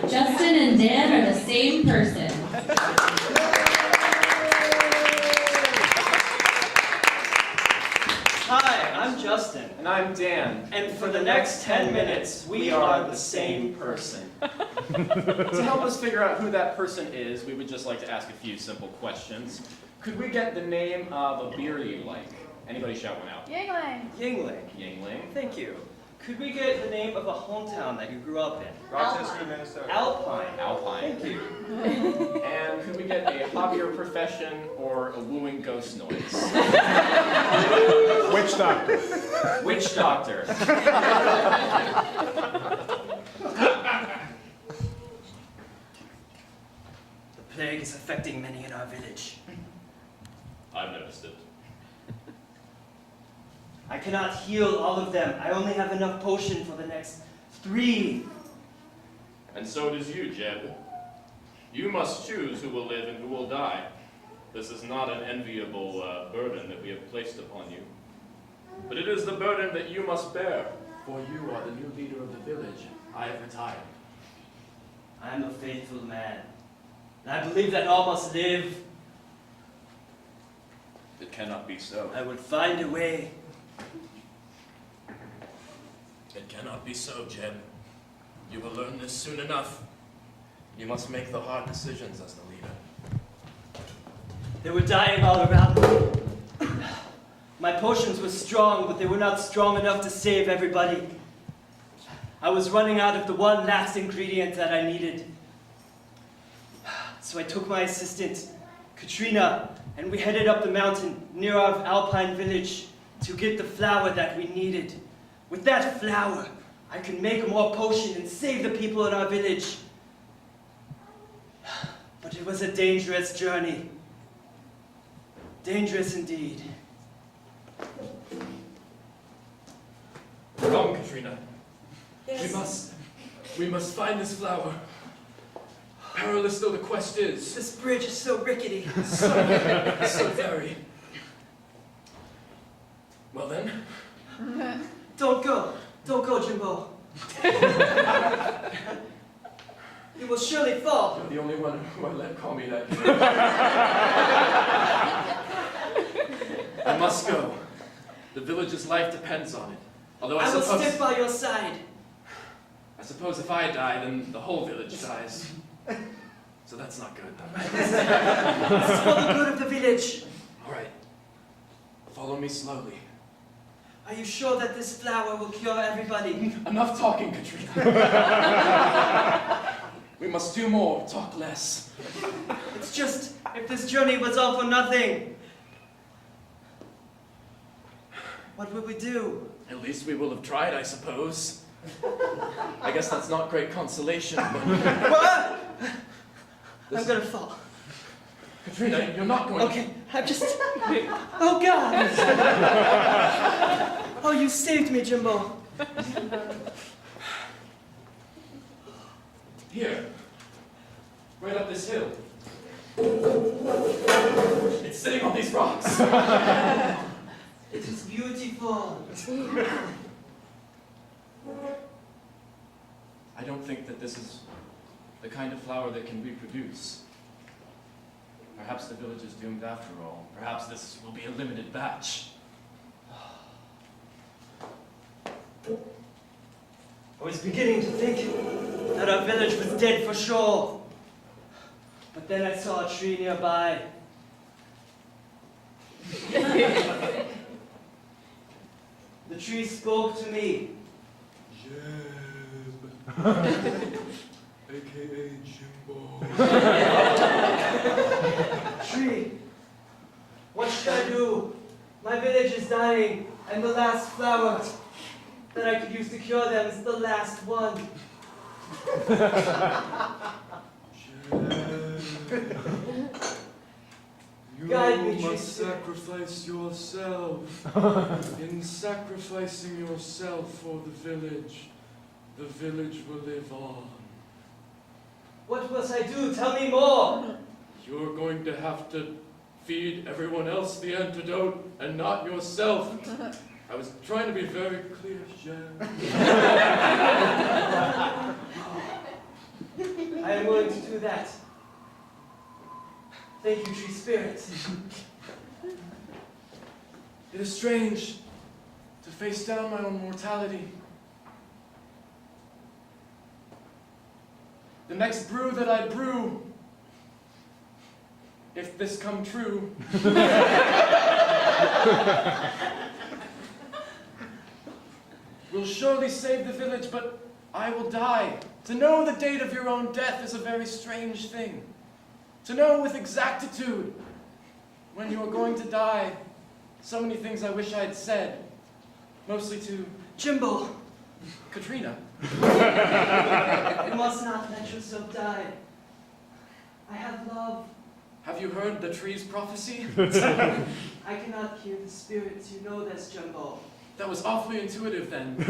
Justin and Dan are the same person. Hi, I'm Justin. And I'm Dan. And for the next 10 minutes, we are the same person. To help us figure out who that person is, we would just like to ask a few simple questions. Could we get the name of a beer you like? Anybody shout one out? Yingling. Yingling. Yingling. Thank you. Could we get the name of a hometown that you grew up in? Rochester, Minnesota. Alpine. Alpine. Thank you. And could we get a hobby or profession or a wooing ghost noise? Witch doctor. Witch doctor. The plague is affecting many in our village. I've noticed it. I cannot heal all of them. I only have enough potion for the next 3. And so does you, Jeb. You must choose who will live and who will die. This is not an enviable burden that we have placed upon you. But it is the burden that you must bear, for you are the new leader of the village. I have retired. I am a faithful man. And I believe that all must live. It cannot be so. I will find a way. It cannot be so, Jeb. You will learn this soon enough. You must make the hard decisions as the leader. They were dying all around me. My potions were strong, but they were not strong enough to save everybody. I was running out of the one last ingredient that I needed. So I took my assistant, Katrina, and we headed up the mountain near our Alpine village to get the flour that we needed. With that flour, I could make more potion and save the people in our village. But it was a dangerous journey. Dangerous indeed. Come, Katrina. Yes. We must find this flower. Perilous though the quest is. This bridge is so rickety. So very. Well then, Don't go. Don't go, Jimbo. You will surely fall. you're the only one who I let call me that. I must go. The village's life depends on it. Although I will stick by your side. I suppose if I die, then the whole village dies. So that's not good. This is for the good of the village. All right. Follow me slowly. Are you sure that this flower will cure everybody? Enough talking, Katrina. We must do more, talk less. It's just, if this journey was all for nothing, what would we do? At least we will have tried, I suppose. I guess that's not great consolation, but... What? I'm gonna fall. Katrina, you're not going Okay, I'm just... Oh, God! Oh, you saved me, Jimbo. Here. Right up this hill. It's sitting on these rocks. It is beautiful. I don't think that this is the kind of flower that can reproduce. Perhaps the village is doomed after all. Perhaps this will be a limited batch. I was beginning to think that our village was dead for sure. But then I saw a tree nearby. The tree spoke to me. Jeb. AKA Jimbo. Tree, what should I do? My village is dying, and the last flower that I could use to cure them is the last one. You Guide me, must Tristan. sacrifice yourself. In sacrificing yourself for the village will live on. What must I do? Tell me more. You're going to have to feed everyone else the antidote and not yourself. I was trying to be very clear, Jen. I am willing to do that. Thank you, tree spirits. It is strange to face down my own mortality. The next brew that I brew, if this come true, will surely save the village, but I will die. To know the date of your own death is a very strange thing. To know with exactitude when you are going to die. So many things I wish I had said, mostly to Jimbo, Katrina. you must not let yourself die. I have love. Have you heard the tree's prophecy? I cannot hear the spirits. You know this, Jimbo. That was awfully intuitive then. I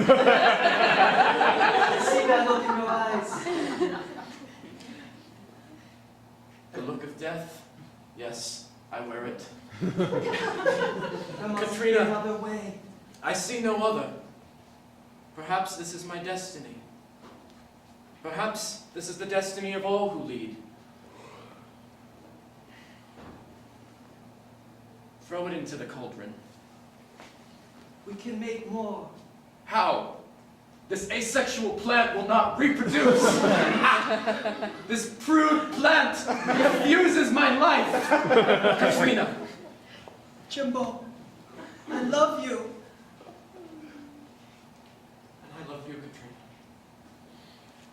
see that look in your eyes. The look of death? Yes, I wear it. There must be Katrina. another way. I see no other. Perhaps this is my destiny. Perhaps this is the destiny of all who lead. Throw it into the cauldron. We can make more. How? This asexual plant will not reproduce. This prude plant refuses my life. Katrina. Jimbo, I love you. And I love you, Katrina.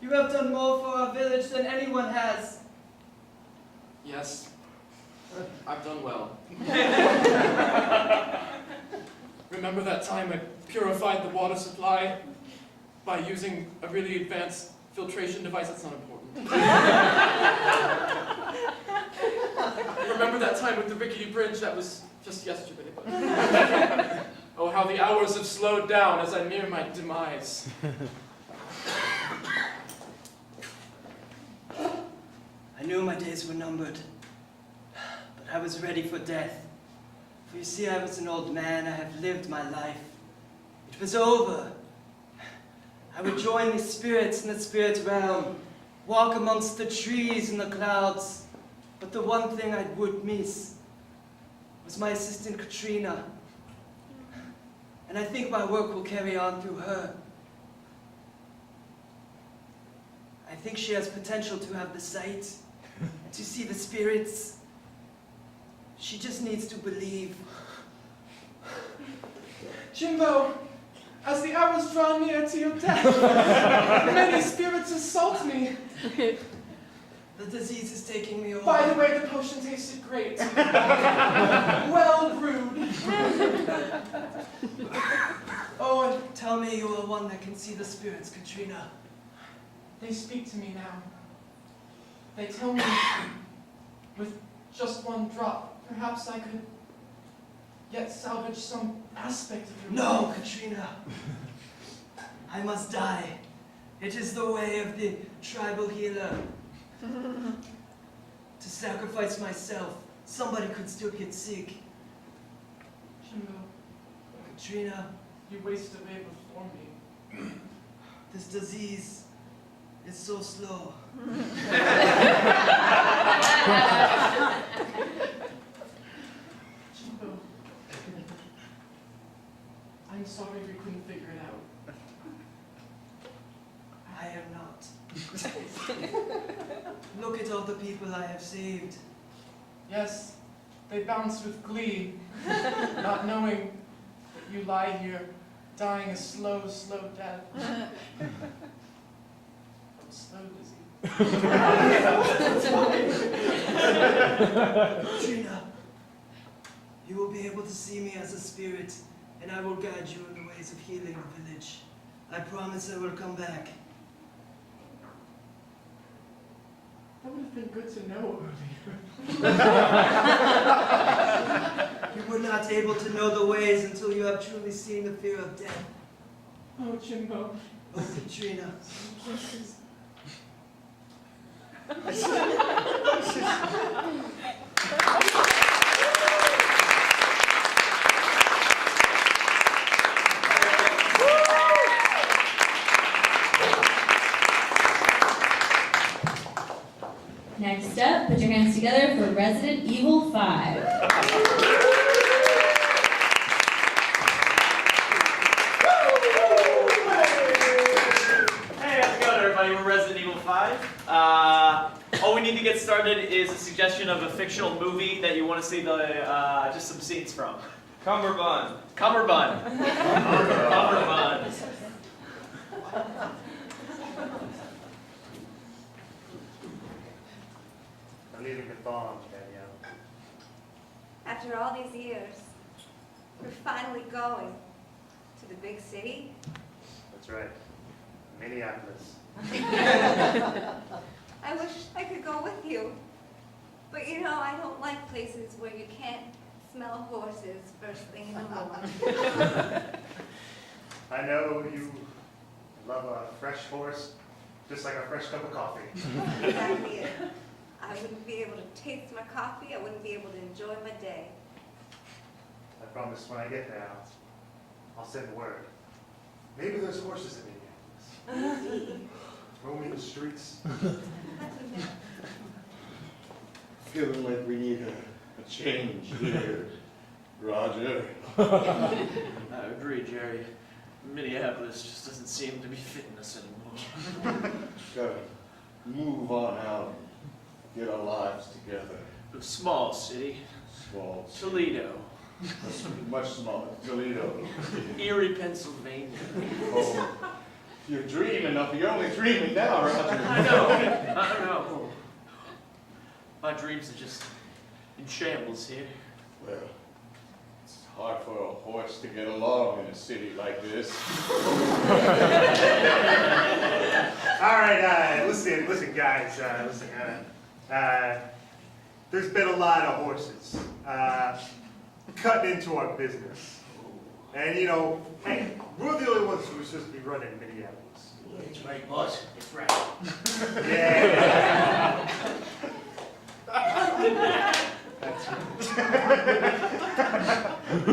You have done more for our village than anyone has. Yes, I've done well. Remember that time I purified the water supply by using a really advanced filtration device? That's not important. Remember that time with the rickety bridge? That was just yesterday. Oh, how the hours have slowed down as I near my demise. I knew my days were numbered, but I was ready for death. For you see, I was an old man. I have lived my life. It was over. I would join the spirits in the spirit realm, walk amongst the trees and the clouds. But the one thing I would miss was my assistant Katrina. And I think my work will carry on through her. I think she has potential to have the sight and to see the spirits. She just needs to believe. Jimbo, as the hours draw near to your death, many spirits assault me. The disease is taking me over. By the way, the potion tasted great. Well brewed. Oh, and tell me you are one that can see the spirits, Katrina. They speak to me now. They tell me, with just one drop, perhaps I could yet salvage some aspect of your No, life. Katrina. I must die. It is the way of the tribal healer. To sacrifice myself. Somebody could still get sick. Jimbo, Katrina, you waste away before me. this disease is so slow. Jimbo, I'm sorry we couldn't figure it out. I am not. Look at all the people I have saved. Yes, they bounce with glee, not knowing that you lie here, dying a slow, slow death. Slow disease. Katrina, you will be able to see me as a spirit, and I will guide you in the ways of healing the village. I promise I will come back. That would have been good to know earlier. You were not able to know the ways until you have truly seen the fear of death. Oh, Jimbo. Oh, Katrina. Next up, put your hands together for Resident Evil 5. Hey, how's it going, everybody? We're Resident Evil 5. All we need to get started is a suggestion of a fictional movie that you want to see just some scenes from. Cumberbund. Cumberbund. Cumberbund. I'm leaving the farm, Danielle. After all these years, we're finally going to the big city. That's right. Minneapolis. I wish I could go with you. But you know, I don't like places where you can't smell horses first thing in the morning. I know you love a fresh horse, just like a fresh cup of coffee. Exactly it. I wouldn't be able to taste my coffee. I wouldn't be able to enjoy my day. I promise when I get there, I'll send word. Maybe there's horses in Minneapolis. Roaming the streets. Feeling like we need a change here, Roger. I agree, Jerry. Minneapolis just doesn't seem to be fitting us anymore. Gotta move on out, get our lives together. A small city. Small, Toledo. much smaller. Toledo. Erie, Pennsylvania. Oh, you're dreaming enough. You're only dreaming now, Roger. I know. I know. My dreams are just in shambles here. Well, it's hard for a horse to get along in a city like this. All right, listen, guys. There's been a lot of horses cutting into our business. And, you know, hey, we're the only ones who are supposed to be running Minneapolis. That's right, boss. That's right. Yeah.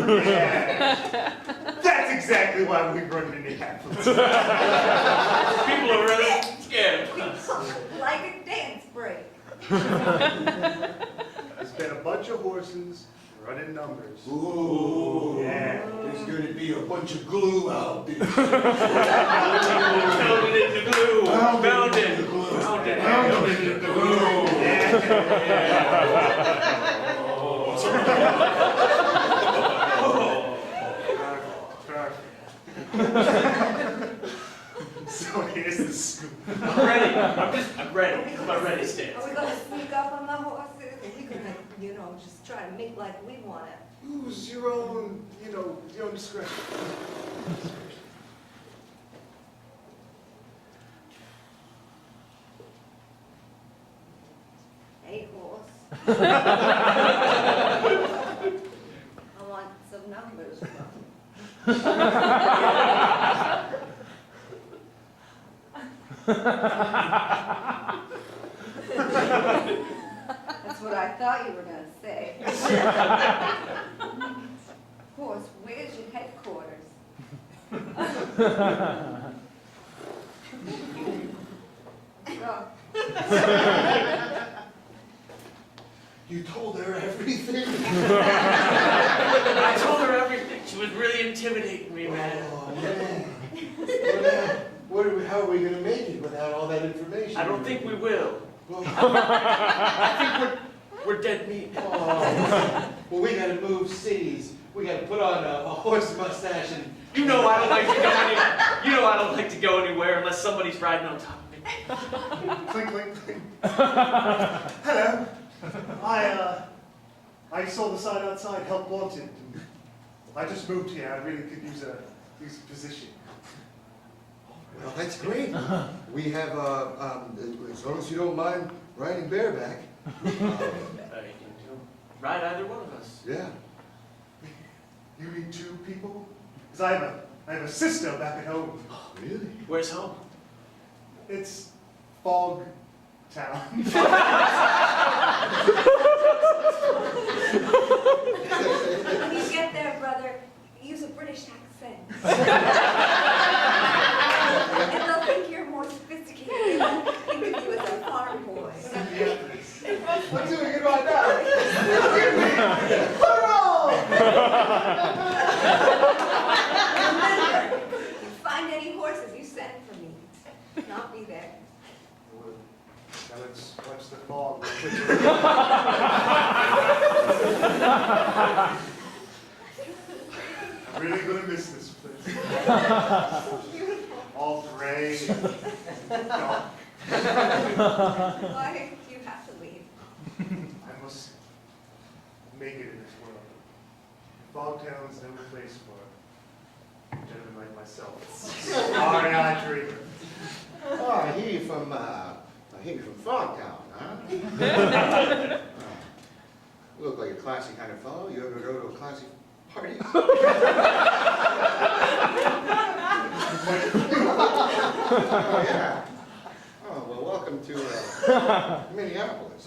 Yeah. That's exactly why we run Minneapolis. People are really scared of us. Like a dance break. There's been a bunch of horses running numbers. Ooh, Yeah. there's gonna be a bunch of glue out there. Pounded in the glue. Pounded in the glue. Pounded. Pounded in the glue. So here's the scoop. I'm ready. I'm ready. I'm ready, Stan. Are we gonna sneak up on the horses? Are we gonna, you know, just try to make like we want it? Use your own, your own discretion. Hey, horse. I want some numbers from. That's what I thought you were gonna say. Horse, where's your headquarters? Oh. You told her everything? I told her everything. She was really intimidating me, man. Oh, man. How are we going to make it without all that information? I don't think we will. Well, I think we're dead meat. well, we got to move cities. We got to put on a horse mustache and... You know I don't like to go anywhere. You know I don't like to go anywhere unless somebody's riding on top of me. Clink, clink, clink. Hello. I saw the sign outside, help wanted. I just moved here. I really could use a position. Well, that's great. We have, as long as you don't mind riding bareback. Ride either one of us. Yeah. You need two people? Because I have a sister back at home. Really? Where's home? It's Fog Town. When you get there, brother, use a British accent. And they'll think you're more sophisticated. Think of you as a farm boy. be there. Now let's watch the fog. I'm really gonna miss this place. All gray and dark. Why do you have to leave? I must make it in this world. Fogtown's no place for a gentleman like myself. Sorry, dreamer. Oh, I hear you from Fogtown, huh? You look like a classy kind of fellow. You ever go to a classy party? Oh, yeah. Oh, well, welcome to Minneapolis.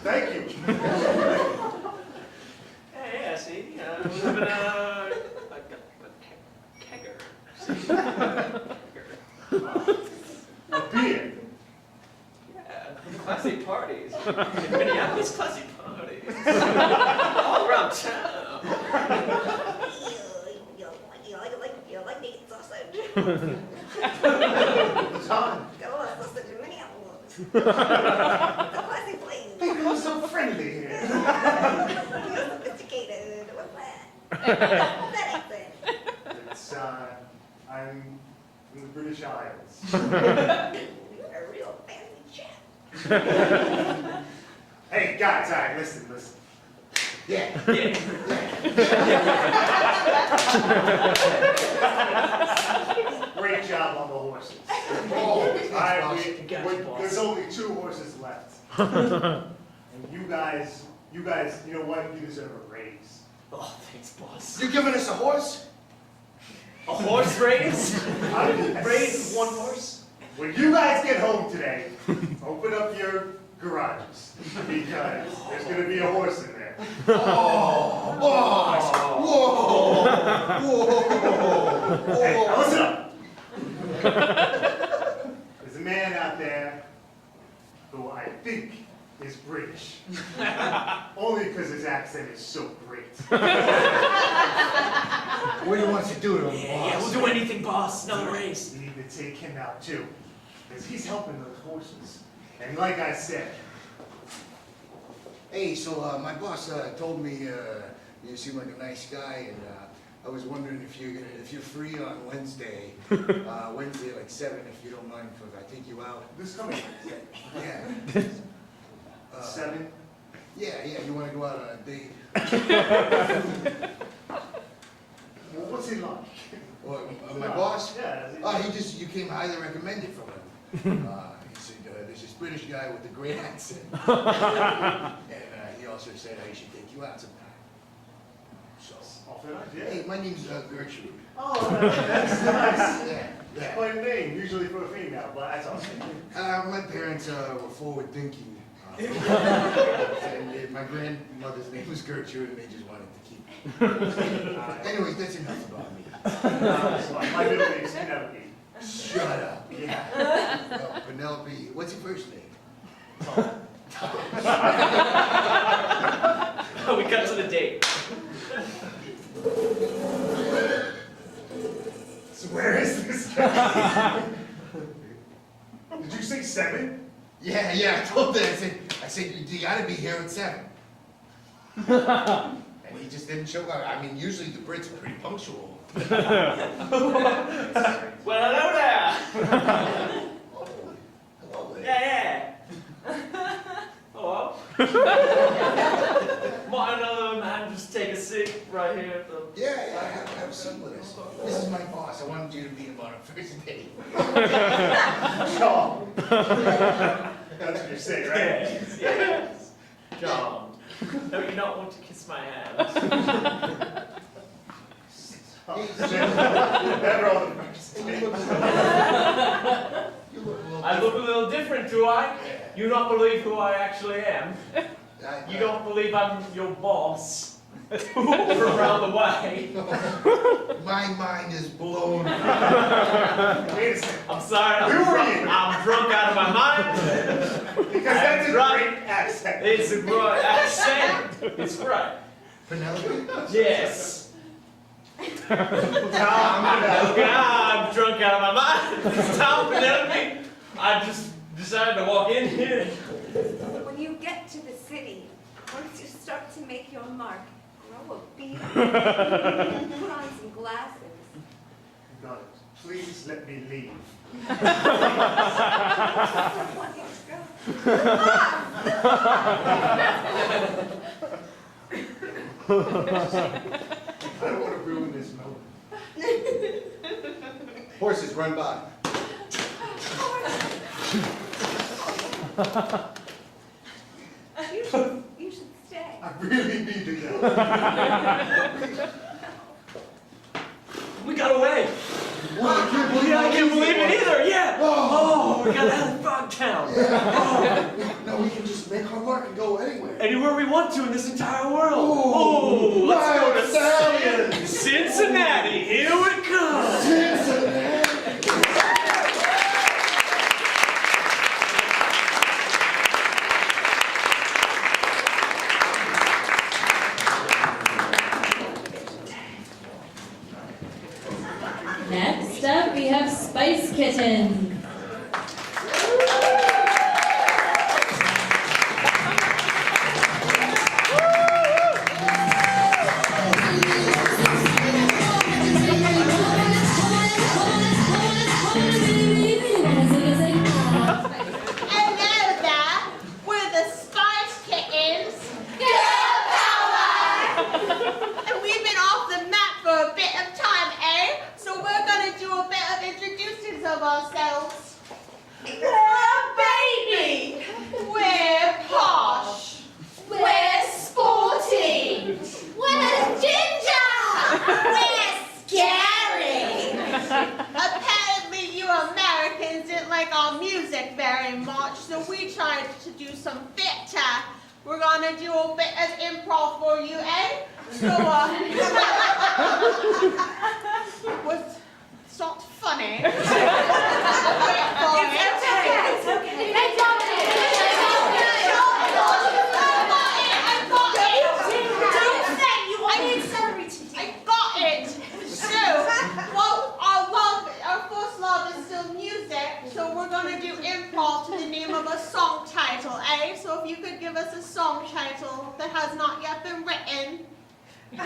Thank you. Hey, I see. We live in a kegger. A beer. Yeah, classy parties. Minneapolis classy parties. All around town. You like to eat sausage? The time. Got a lot of sausage in Minneapolis. It's a classy place. People are so friendly here. You're sophisticated. What's that? What's that accent? It's, I'm from the British Isles. You're a real fancy chap. Hey, guys, all right, listen. Yeah. Great job on the horses. Oh, All right, thanks, boss. there's only 2 horses left. And you guys, you know what? You deserve a raise. Oh, thanks, boss. You giving us a horse? A horse race? Yes. Raise one horse? When you guys get home today, open up your garages because there's going to be a horse in there. Oh, boss! Whoa! Whoa! Hey, now listen up. There's a man out there who I think is British. Only because his accent is so great. What do you want to do to him, boss? Yeah, we'll do anything, boss. Another race. You need to take him out too, because he's helping those horses. And like I said, Hey, so my boss told me you seem like a nice guy, and I was wondering if you're free on Wednesday, Wednesday like 7, if you don't mind, if I take you out. this coming Wednesday, Yeah. 7. Yeah, you want to go out on a date? Well, what's he like? Well, my boss? Yeah. You came highly recommended from him. He said there's this British guy with a great accent, and he also said I should take you out sometime. So, Off an idea. hey, my name's Gertrude. Oh, that's nice. Yeah. Quite a name, usually for a female, but that's awesome. My parents were forward thinking. And my grandmother's name was Gertrude, and they just wanted to keep it. Anyways, that's enough about me. My middle name is Penelope. Shut up. Yeah. Penelope, what's your first name? We got to the date. So where is this guy? Did you say 7? Yeah, I told them. I said, you gotta be here at 7. And he just didn't show up. I mean, usually the Brits are pretty punctual. Well, hello there. Oh, hello there. Yeah. Hello. Might another man just take a seat right here at the... Yeah, have a seat with us. This is my boss. I wanted you to meet him on our first date. Shaw. That's what you say, right? Yes. Charmed. No, you don't want to kiss my hand. Never on the first You date. look a little I look a little different, do I? You don't believe who I actually am. You don't believe I'm your boss. From around the way. My mind is blown. Wait a second. I'm sorry. Who are you? I'm drunk out of my mind. Because that's a Right. great accent. It's a great accent. It's right. Penelope? Yes. I'm drunk out of my mind. Tom, Penelope, I just decided to walk in here. When you get to the city, once you start to make your mark, grow a beard, put on some glasses. Got it. Please let me leave. I don't want to ruin this moment. Horses, run by. You should stay. I really need to go. We got away. Well, I can't believe I can't believe it either. Yeah. Oh, we got out of Frogtown. Yeah. No, we can just make our mark and go anywhere. Anywhere we want to in this entire world. Oh, Let's go to Stallion. Cincinnati. Here we come. Cincinnati. Next up, we have Spice Kitten. Ourselves. We're baby. We're posh. We're sporty. We're ginger. We're scary. Apparently you Americans didn't like our music very much, so we tried to do some theater. We're gonna do a bit of improv for you, eh? So, it's not funny. It's okay. I got it. So, well, our first love is still music, so we're gonna do improv to the name of a song title, eh? So if you could give us a song title that has not yet been written. I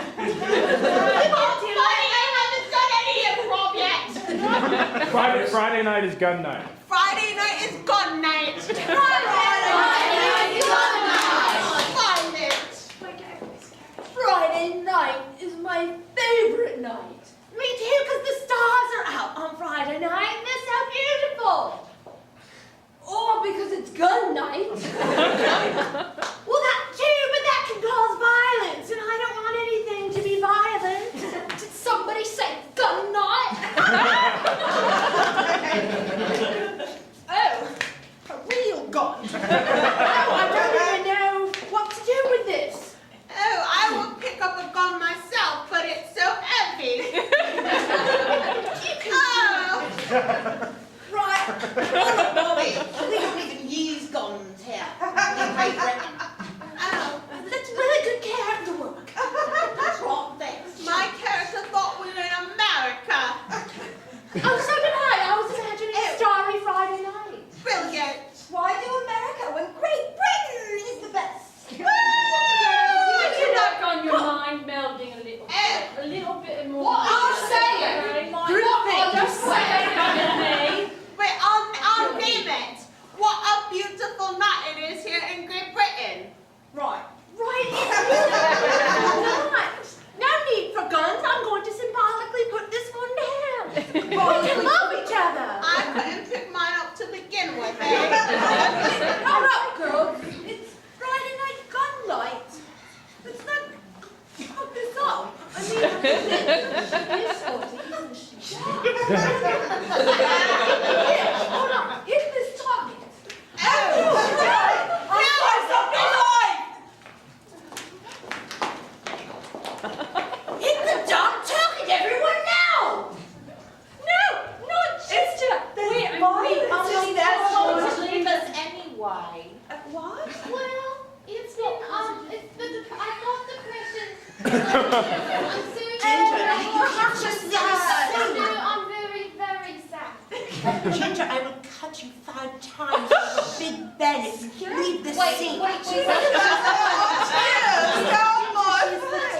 haven't done any improv yet. Friday night is gun night. Friday night is gun night. Friday night is my favorite night. Me too, because the stars are out on Friday night and they're so beautiful. Or because it's gun night. Well, that too, but that can cause violence, and I don't want anything to be violent. Did somebody say gun night? Oh, a real gun. Oh, I don't even know what to do with this. Oh, I will pick up a gun myself, but it's so heavy. You can Right. Oh, Bobby, we don't even use guns here in Great Britain. Oh, that's really good character work. That's wrong, thanks. My character thought we were in America. Oh, so did I. I was imagining a starry Friday night. Brilliant. Why do America when Great Britain is the best? Would you work on your mind melding a little bit? A little bit more. What are you saying? Wait, I'll name it. What a beautiful night it is here in Great Britain. Right. Nice. No need for guns. I'm going to symbolically put this one down. We can love each other. I couldn't pick mine up to begin with, eh? Hold up, girl. It's Friday night gun night. Let's not put this up. I mean, she's sporty, isn't she? Here, hold on. Hit this target. Hit the dark target, everyone now! No, not ginger. Wait, that's going to leave us anyway. What? Well, it's been, I got the question. I'm so Ginger, I will cut you 5 times with a big bed if you leave the seat. Wait, she's the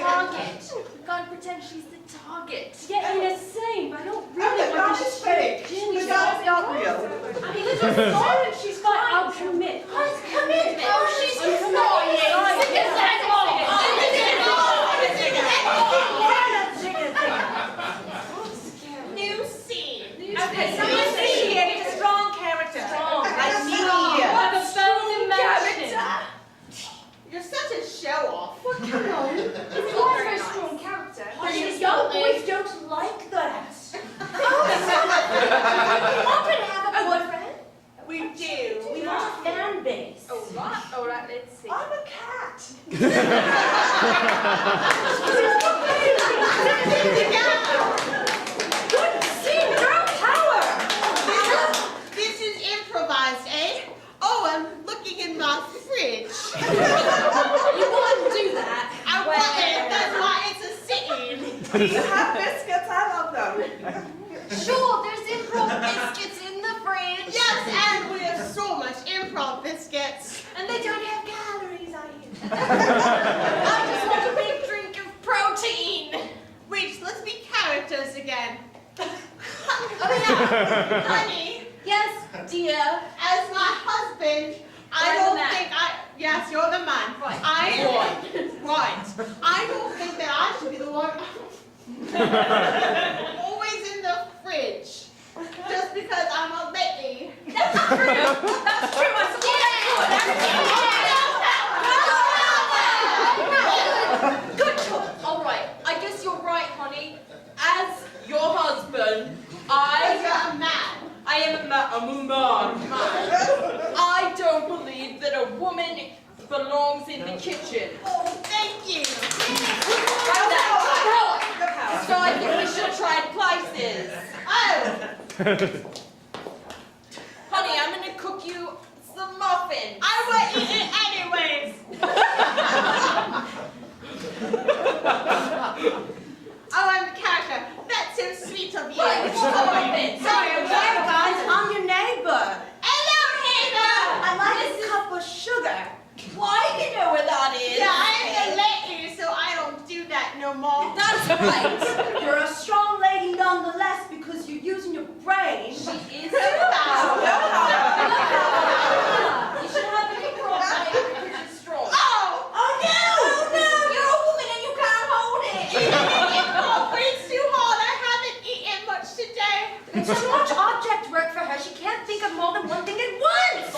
target. You can't pretend she's the target. Yeah, in the same, but I don't Oh, really want to shoot Ginger. The guy's not real. I mean, let's just start it. She's fine. I'll commit. Commitment. Oh, she's New scene. Okay, so you see here, it's a strong character. Strong. Like me here. Like a bone in motion. You're such a show-off. Well, come on. It's not a very strong character. But young boys don't like that. You want to have a boyfriend? We do. We want a fan base. Oh, what? All right, let's see. I'm a cat. Good scene, girl power. This is improvised, eh? Oh, I'm looking in my fridge. You wouldn't do that. I wouldn't. That's why it's a scene. Do you have biscuits? I love them. Sure, there's improv biscuits in the fridge. Yes, and we have so much improv biscuits. And they don't have calories, I hear. I just want a big drink of protein. Wait, let's be characters again. Oh yeah, honey. Yes, dear. As my husband, I don't think yes, you're the man. Right. Right. I don't think that I should be the one always in the fridge. Just because I'm a lady. That's true. That's true. I support that. Good choice. All right. I guess you're right, honey. As your husband, As a man. I am a man. I don't believe that a woman belongs in the kitchen. Oh, thank you. So I think we should trade places. Oh. Honey, I'm gonna cook you some muffins. I will eat it anyways. Oh, I'm the character. That's so sweet of you. Right, Sorry, guys. I'm your neighbor. Hello, neighbor. I like a cup of sugar. Why do you know where that is? Yeah, I'm a lady, so I don't do that no more. That's right. You're a strong lady nonetheless because you're using your brain. She is You should have an improv night because you're strong. Oh no! You're a woman and you can't hold it. It's too hard. I haven't eaten much today. It's too much object work for her. She can't think of more than one thing at once.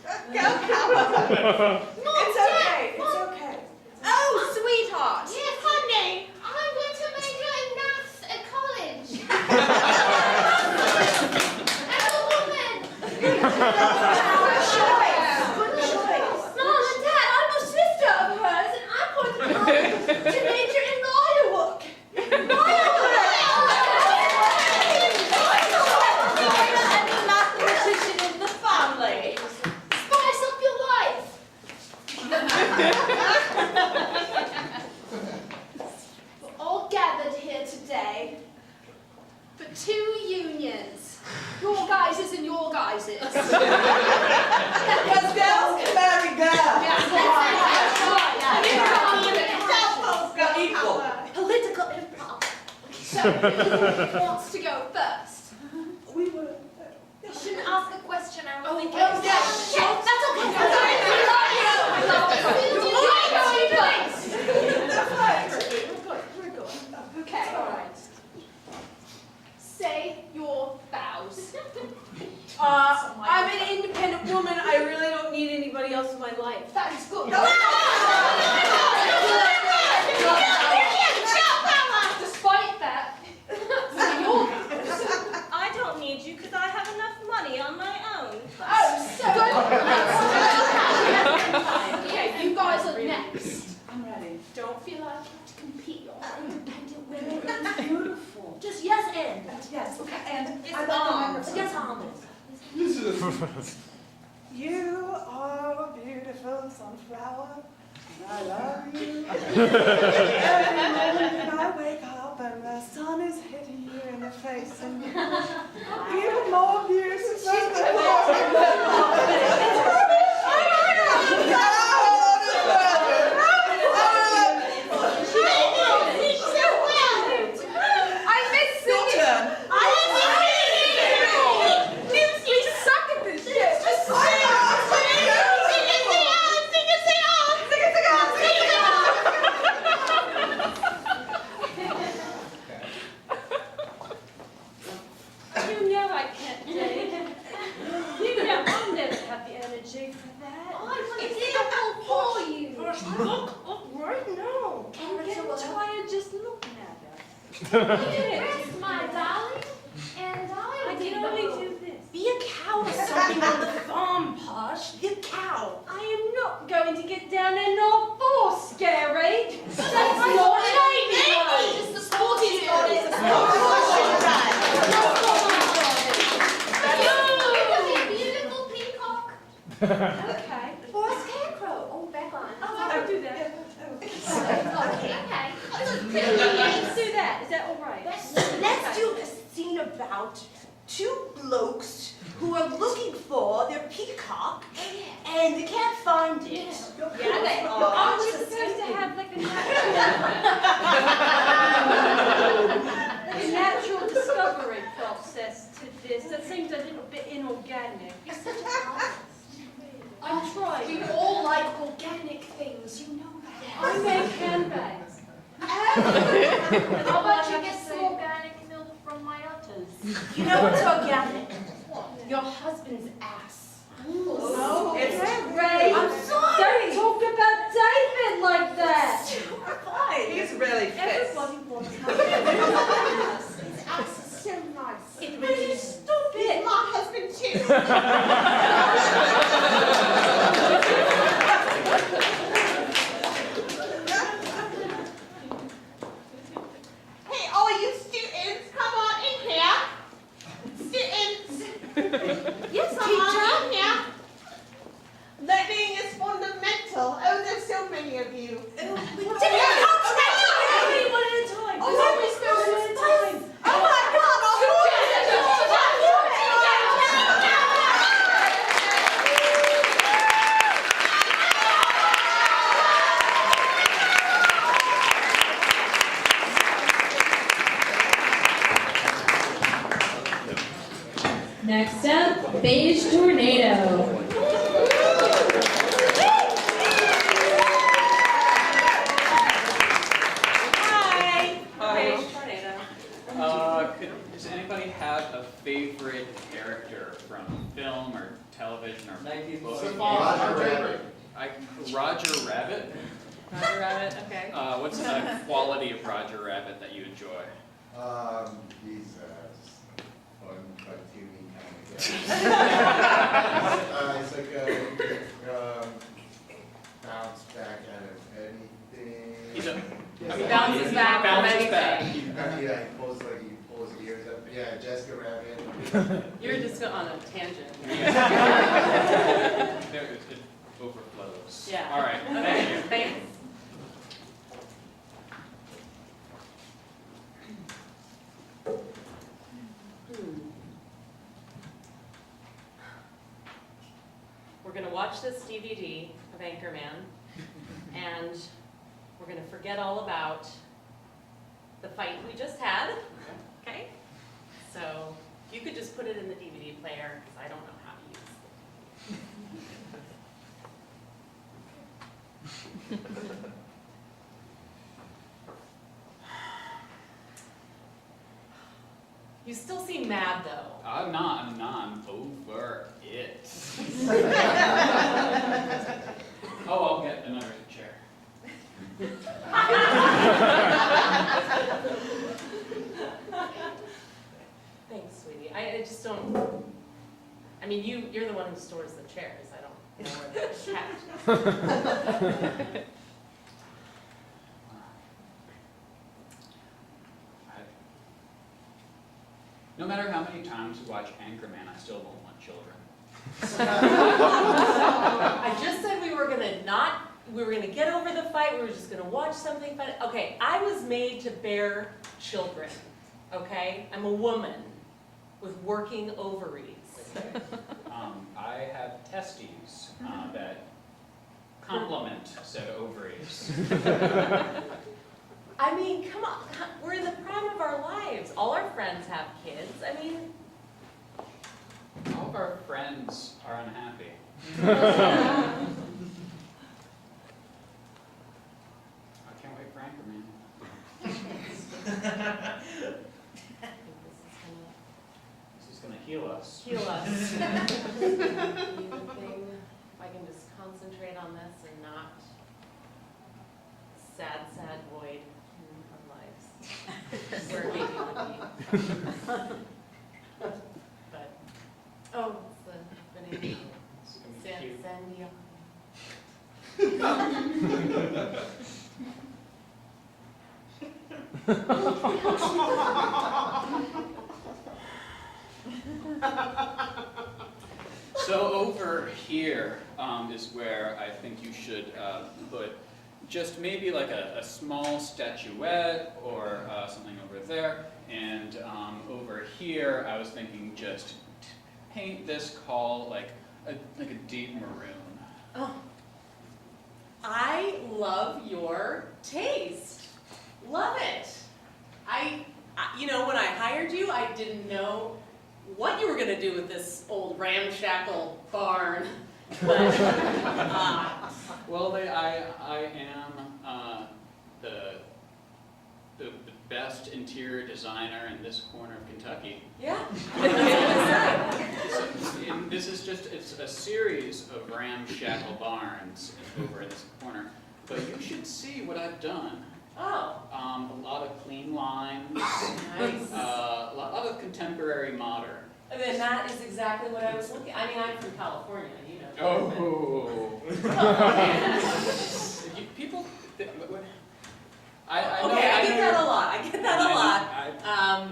Go, Cowboy. It's okay. It's okay. Oh, sweetheart. Yes, honey. I want to major in maths at college. As a woman. Good choice. Mom and Dad, I'm a sister of hers and I'm going to major in lawyer work. I'm a mathematician in the family. Spice up your life. We're all gathered here today for 2 unions. Your guys's and your guys's. Because girls can marry girls. Political improv. So, who wants to go first? We were. You shouldn't ask a question. I was thinking. oh, yeah. That's okay. We love you. We're good. Okay. All right. Say your vows. I'm an independent woman. I really don't need anybody else in my life. That is good. Despite that, say your vows. I don't need you because I have enough money on my own. Oh, so good. Okay, you guys are next. I'm ready. Don't feel like you have to compete. You're all independent women. It's beautiful. Just yes and. Yes, okay, and It's I love arms. Yes, arms. You are a beautiful sunflower. I love you. Every morning I wake up and the sun is hitting you in the face, and you a beautiful Rest, my darling, and I will can only do this. Be a cow or something on the farm, Posh. Be a cow. I am not going to get down in all four, Scary. That's not ladylike. Just the sporty body. The beautiful peacock. Okay. Or a scarecrow. Oh, back on. Oh, I can do that. Okay. Let's do that. Is that all right? Let's do a scene about two blokes who are looking for their peacock and they can't find it. Yeah, they are. Aren't you supposed to have like a natural discovery process to this? That seems a little bit inorganic. You're such a artist. I'm trying. We all like organic things, you know that. I make handbags. How about you get some organic milk from my udders? You know what's organic? What? Your husband's ass. No, It's Ray. I'm sorry. Don't talk about David like that. Fine. He's really fit. Everybody wants my ass. His ass is so nice. It really is stupid. My husband too. Hey, all you students, come on in here. Students, Yes, come on in here. Learning is fundamental. Oh, there's so many of you. We didn't concentrate. One at a time. Oh, There's always one at a time. Oh my God! Next up, Beige Tornado. Hi. Hi. Beige Tornado. Does anybody have a favorite character from film or television or book? Roger Rabbit. Roger Rabbit? Roger Rabbit, okay. What's a quality of Roger Rabbit that you enjoy? He's fun, cartoony kind of guy. It's like bounce back out of anything. He's a, He bounces back from bounces back. anything. Yeah, he pulls his ears up. Yeah, Jessica Rabbit. You're just on a tangent. There, it overflows. Yeah. All right. Okay, thanks. We're gonna watch this DVD of Anchorman, and we're gonna forget all about the fight we just had, okay? So, you could just put it in the DVD player, because I don't know how to use it. You still seem mad, though. I'm not over it. Oh, I'll get another chair. Thanks, sweetie. I just don't, I mean, you're the one who stores the chairs. I don't know where they're kept. No matter how many times we watch Anchorman, I still won't want children. I just said we were gonna get over the fight, we were just gonna watch something fun. Okay, I was made to bear children, okay? I'm a woman with working ovaries. I have testes that complement said ovaries. I mean, come on, we're in the prime of our lives. All our friends have kids. I mean, All of our friends are unhappy. I can't wait for Anchorman. This is gonna heal us. heal us. If I can just concentrate on this and not sad void of lives. where a baby would be. But, oh, what's the name? Sandia. So over here is where I think you should put just maybe like a small statuette or something over there. And over here, I was thinking just paint this call like a deep maroon. Oh, I love your taste. Love it. You know, when I hired you, I didn't know what you were going to do with this old ramshackle barn. But, well, I am the best interior designer in this corner of Kentucky. Yeah. And this is just, it's a series of ramshackle barns over in this corner. But you should see what I've done. Oh. A lot of clean lines. Nice. A lot of contemporary modern. And then that is exactly what I was looking. I mean, I'm from California, you know. Oh. People. I know, okay, I get know that a lot. I get that a lot.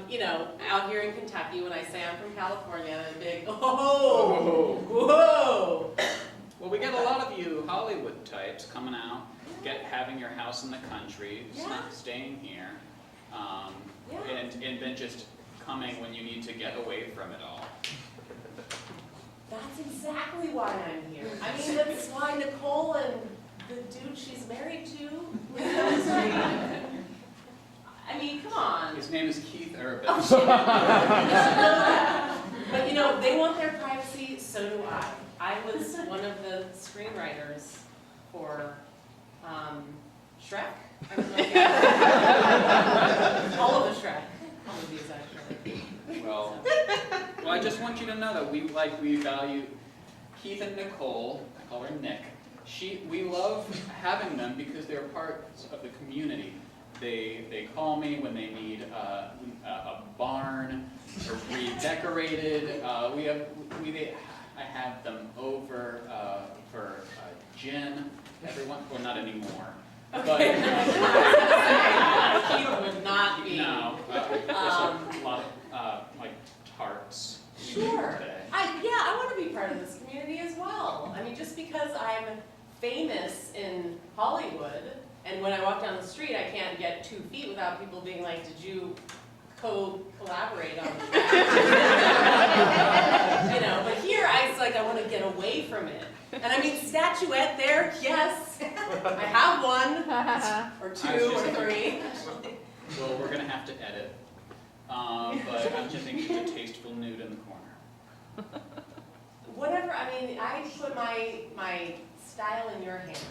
You know, out here in Kentucky, when I say I'm from California, I'm big. Oh. Whoa. Well, we get a lot of you Hollywood types coming out, having your house in the country, staying here, and then just coming when you need to get away from it all. That's exactly why I'm here. I mean, that's why Nicole and the dude she's married to. I mean, come on. His name is Keith Urban. But you know, they want their privacy, so do I. I was one of the screenwriters for Shrek. I don't know if you all of the Shrek. All of these, actually. Well, I just want you to know that we value Keith and Nicole. I call her Nick. We love having them because they're parts of the community. They call me when they need a barn redecorated. I have them over for gin. Everyone, well, not anymore. Okay. But Keith would not be. No, there's a lot of like tarts. Sure. I want to be part of this community as well. I mean, just because I'm famous in Hollywood, and when I walk down the street, I can't get 2 feet without people being like, "Did you collaborate on that?" You know. But here, I want to get away from it. And I mean, statuette there, yes. I have one, or 2, or 3. Well, we're gonna have to edit. But I'm just thinking a tasteful nude in the corner. Whatever, I mean, I put my style in your hands.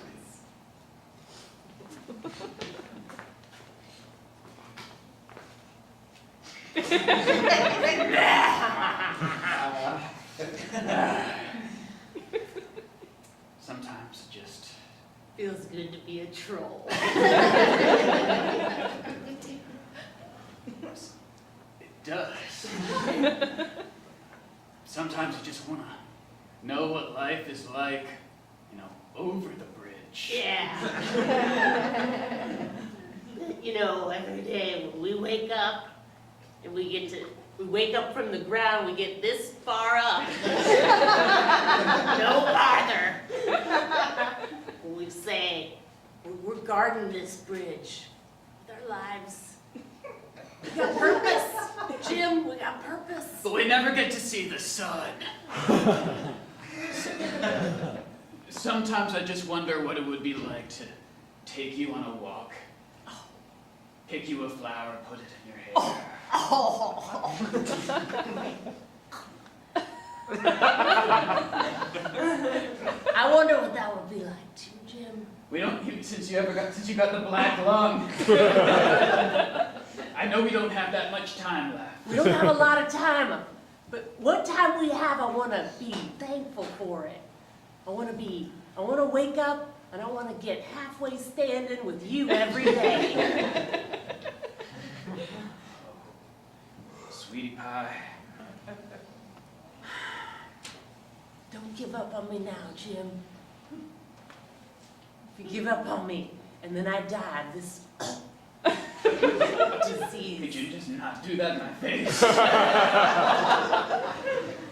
Sometimes it just feels good to be a troll. It does. Sometimes you just want to know what life is like, over the bridge. Yeah. You know, every day when we wake up and we wake up from the ground, we get this far up. No farther. We say, we're guarding this bridge with our lives. We got purpose. Jim, we got purpose. But we never get to see the sun. Sometimes I just wonder what it would be like to take you on a walk, pick you a flower, put it in your hair. I wonder what that would be like too, Jim. We don't, since you got the black lung. I know we don't have that much time left. We don't have a lot of time, but what time we have, I want to be thankful for it. I want to wake up and I want to get halfway standing with you every day. Don't give up on me now, Jim. If you give up on me and then I die, this disease. Could you just not do that in my face?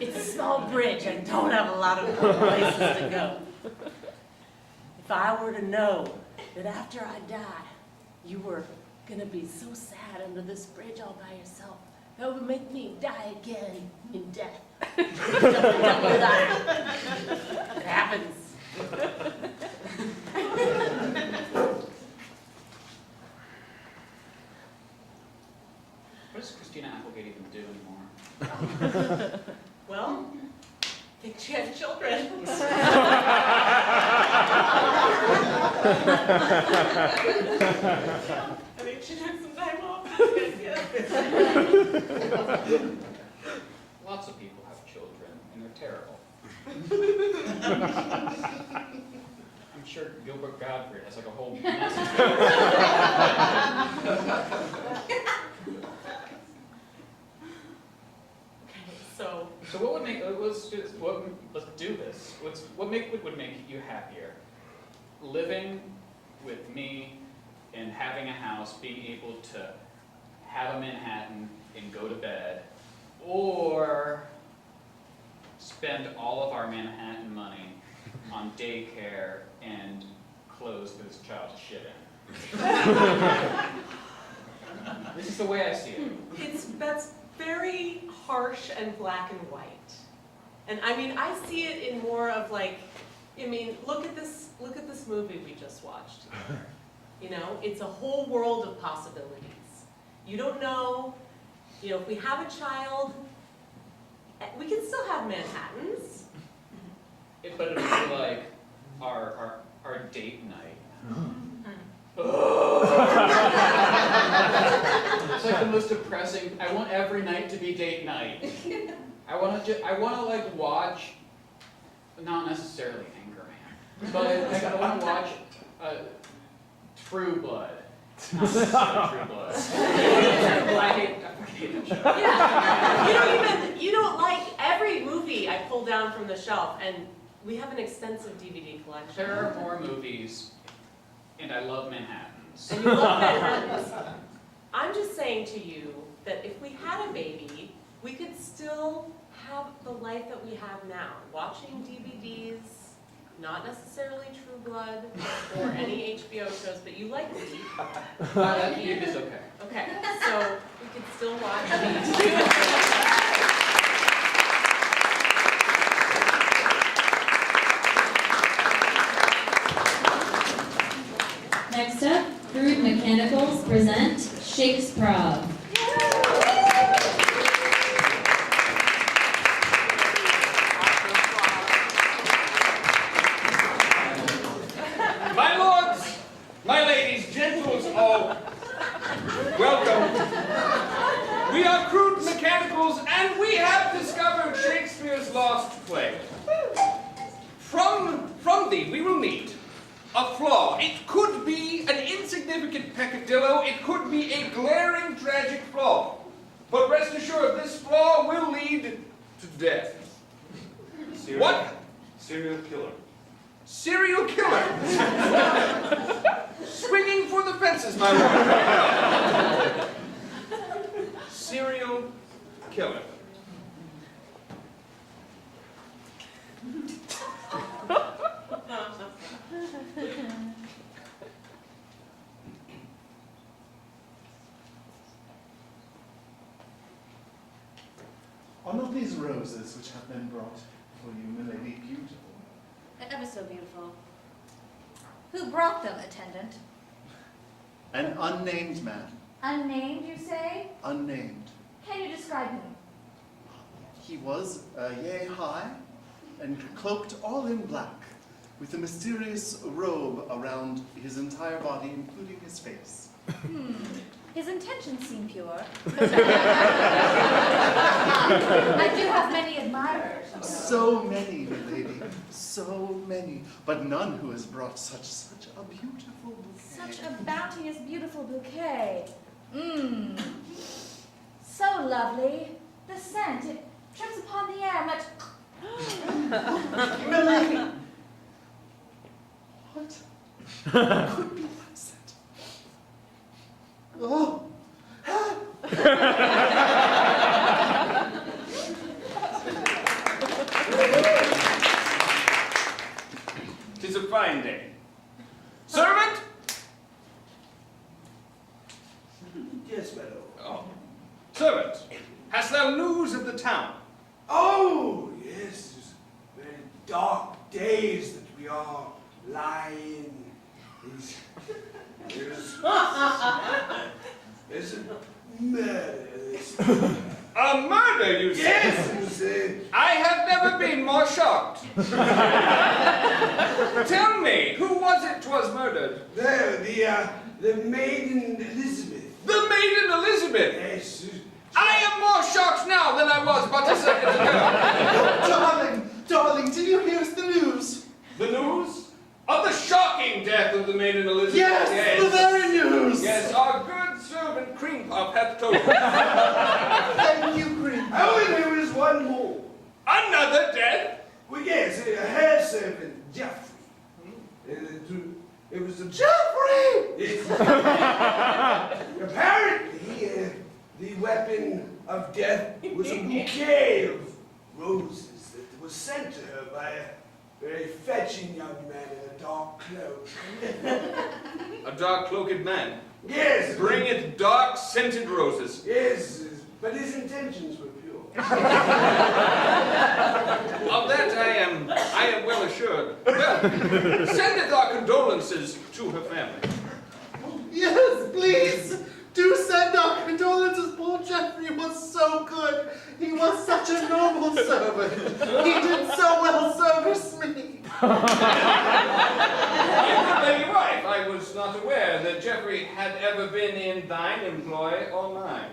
It's a small bridge. I don't have a lot of places to go. If I were to know that after I die, you were gonna be so sad under this bridge all by yourself, that would make me die again in death. Double die. It happens. What does Christina Applegate even do anymore? Well, I think she had children. I think she took some time off. Lots of people have children, and they're terrible. I'm sure Gilbert Gottfried has like a whole message. So what would make, let's do this. What would make you happier? Living with me and having a house, being able to have a Manhattan and go to bed, or spend all of our Manhattan money on daycare and clothes for this child to shit in? This is the way I see it. That's very harsh and black and white. And I mean, I see it in more of like, I mean, look at this movie we just watched. You know, it's a whole world of possibilities. You don't know, you know, if we have a child, we can still have Manhattans. But it would be like our date night. It's like the most depressing. I want every night to be date night. I want to like watch, not necessarily Anchorman, but I want to watch True Blood. Not True Blood. I hate that show. Yeah, you don't like every movie I pull down from the shelf, and we have an extensive DVD collection. There are more movies, and I love Manhattans. And you love Manhattans. I'm just saying to you that if we had a baby, we could still have the life that we have now. Watching DVDs, not necessarily True Blood or any HBO shows, but you like Veep. That Veep is okay. Okay, so we could still watch Veep. Next up, Crude Mechanicals present Shakespeare. My lords, my ladies, gentles, all, welcome. We are Crude Mechanicals, and we have discovered Shakespeare's lost play. From thee we will need a flaw. It could be an insignificant peccadillo. It could be a glaring tragic flaw. But rest assured, this flaw will lead to death. What? Serial killer. Serial killer. Swinging for the fences, my lord. Serial killer. Are not these roses which have been brought for you, milady, beautiful? They're ever so beautiful. Who brought them, attendant? An unnamed man. Unnamed, you say? Unnamed. Can you describe him? He was yea high, and cloaked all in black, with a mysterious robe around his entire body, including his face. His intentions seem pure. I do have many admirers. So many, milady, so many, but none who has brought such a beautiful bouquet. Such a bounteous, beautiful bouquet. So lovely. The scent, it trips upon the air much. Millie! What? Could be that scent. Oh! Tis a fine day. Servant! Yes, my lord. Oh. Servant, hast thou news of the town? Oh, yes, it's very dark days that we are lying. There's a murder. A murder, you say? Yes, I have never been more shocked. Tell me, who was it 'twas murdered? the maiden Elizabeth. The maiden Elizabeth? Yes. I am more shocked now than I was but a second ago. Darling, did you hear the news? The news? Of the shocking death of the maiden Elizabeth? Yes, the very news! Yes, our good servant Cream Puff hath told us. Thank you, Cream. Oh, and there was one more. Another death? Well, yes, a hair servant, Geoffrey. It was a Geoffrey! Yes. Apparently, the weapon of death was a bouquet of roses that was sent to her by a very fetching young man in a dark cloak. A dark-cloaked man? Yes. Bringeth dark scented roses. Yes, but his intentions were pure. Of that I am well assured. Well, sendeth our condolences to her family. Yes, please! Do send our condolences. Poor Geoffrey was so good. He was such a noble servant. He did so well service me. My lady wife, I was not aware that Geoffrey had ever been in thine employ or mine.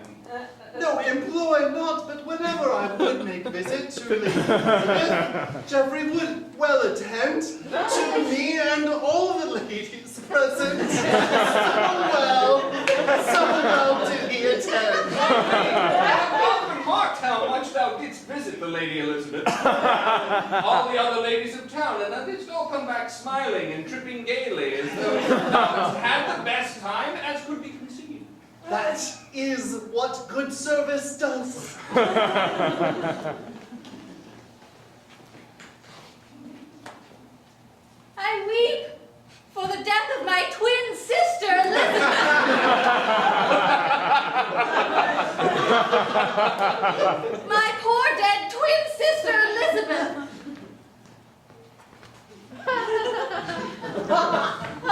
No, employ not, but whenever I would make visit to Lady Elizabeth, Geoffrey would well attend to me and all the ladies present. So well did he attend. I have often marked how much thou didst visit the Lady Elizabeth. All the other ladies of town, and thou didst all come back smiling and tripping gaily as though thou hadst had the best time as could be conceived. That is what good service does. I weep for the death of my twin sister, Elizabeth. My poor dead twin sister, Elizabeth.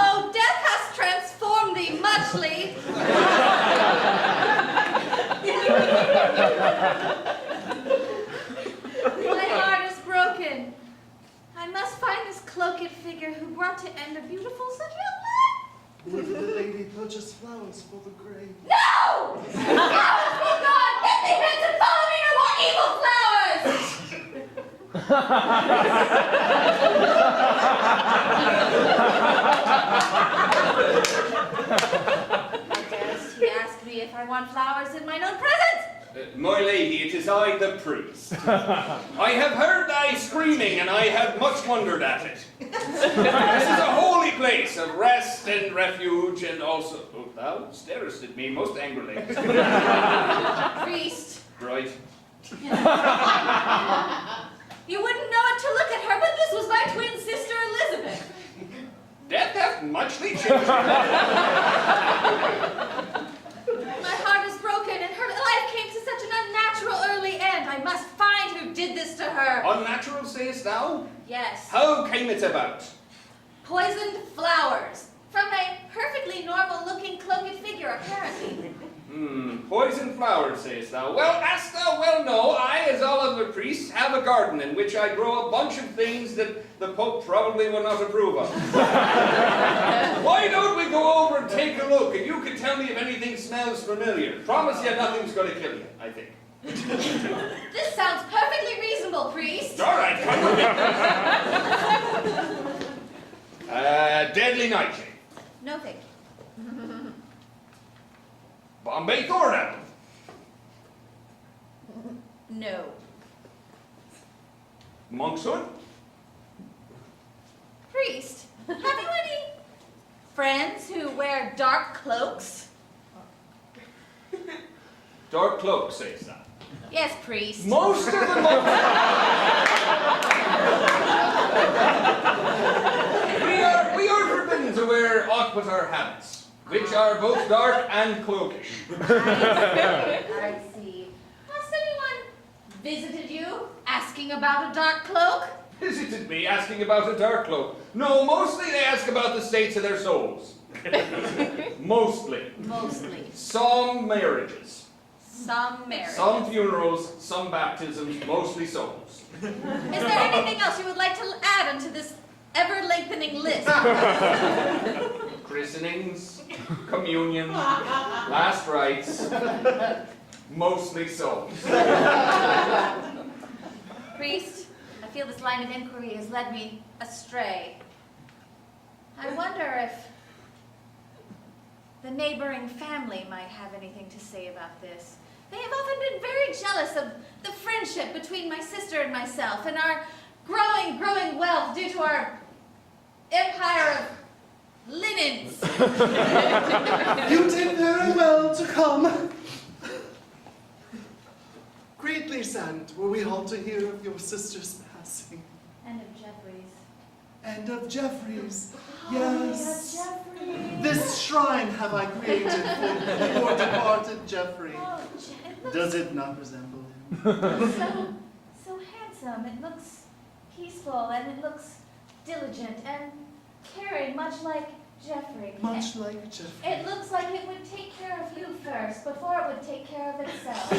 Oh, death has transformed thee muchly. My heart is broken. I must find this cloaked figure who brought to end a beautiful such a Would the lady purchase flowers for the grave? No! Flowers for God! Get thee hence and follow me no more evil flowers! How dares he ask me if I want flowers in mine own presence? My lady, it is I, the priest. I have heard thy screaming, and I have much wondered at it. This is a holy place of rest and refuge, and also... Oh, thou starest at me most angrily. Priest. Right. You wouldn't know it to look at her, but this was my twin sister, Elizabeth. Death hath muchly changed her. My heart is broken, and her life came to such an unnatural early end. I must find who did this to her. Unnatural, sayest thou? Yes. How came it about? Poisoned flowers. From a perfectly normal-looking cloaked figure, apparently. Poison flowers, sayest thou? Well, as thou well know, I, as all other priests, have a garden in which I grow a bunch of things that the Pope probably will not approve of. Why don't we go over and take a look, and you can tell me if anything smells familiar. Promise you nothing's going to kill you, I think. This sounds perfectly reasonable, priest. All right, come with me. Deadly nightshade. No, thank you. Bombay thorn apple. No. Monkshood? Priest, have you any friends who wear dark cloaks? Dark cloak, says that. Yes, priest. Most of the we are forbidden to wear aught but our habits, which are both dark and cloakish. I see. Has anyone visited you asking about a dark cloak? Visited me asking about a dark cloak. No, mostly they ask about the states of their souls. Mostly. Mostly. Some marriages. Some marriages. Some funerals, some baptisms, mostly souls. Is there anything else you would like to add onto this ever-lengthening list? Christenings, communions, last rites, mostly souls. Priest, I feel this line of inquiry has led me astray. I wonder if the neighboring family might have anything to say about this. They have often been very jealous of the friendship between my sister and myself and our growing wealth due to our empire of linens. You did very well to come. Greatly saddened were we all to hear of your sister's passing. And of Jeffrey's. And of Jeffrey's. Oh, Yes. yeah, Jeffrey. This shrine have I created for poor departed Jeffrey. Oh, Does it not resemble him? so handsome. It looks peaceful and it looks diligent and caring, much like Jeffrey. Much like Jeffrey. It looks like it would take care of you first before it would take care of itself.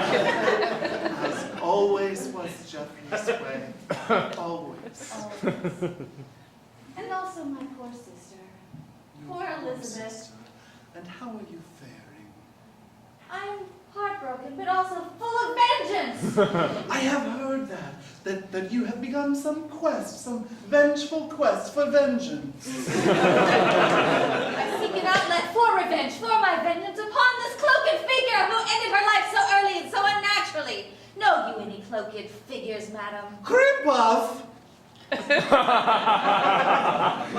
As always was Jeffrey's way. Always. Always. And also my poor sister. Poor Elizabeth. Sister. And how are you faring? I'm heartbroken, but also full of vengeance. I have heard that you have begun some quest, some vengeful quest for vengeance. I seek an outlet for revenge, for my vengeance upon this cloaked figure who ended her life so early and so unnaturally. Know you any cloaked figures, madam? Cream-puff! You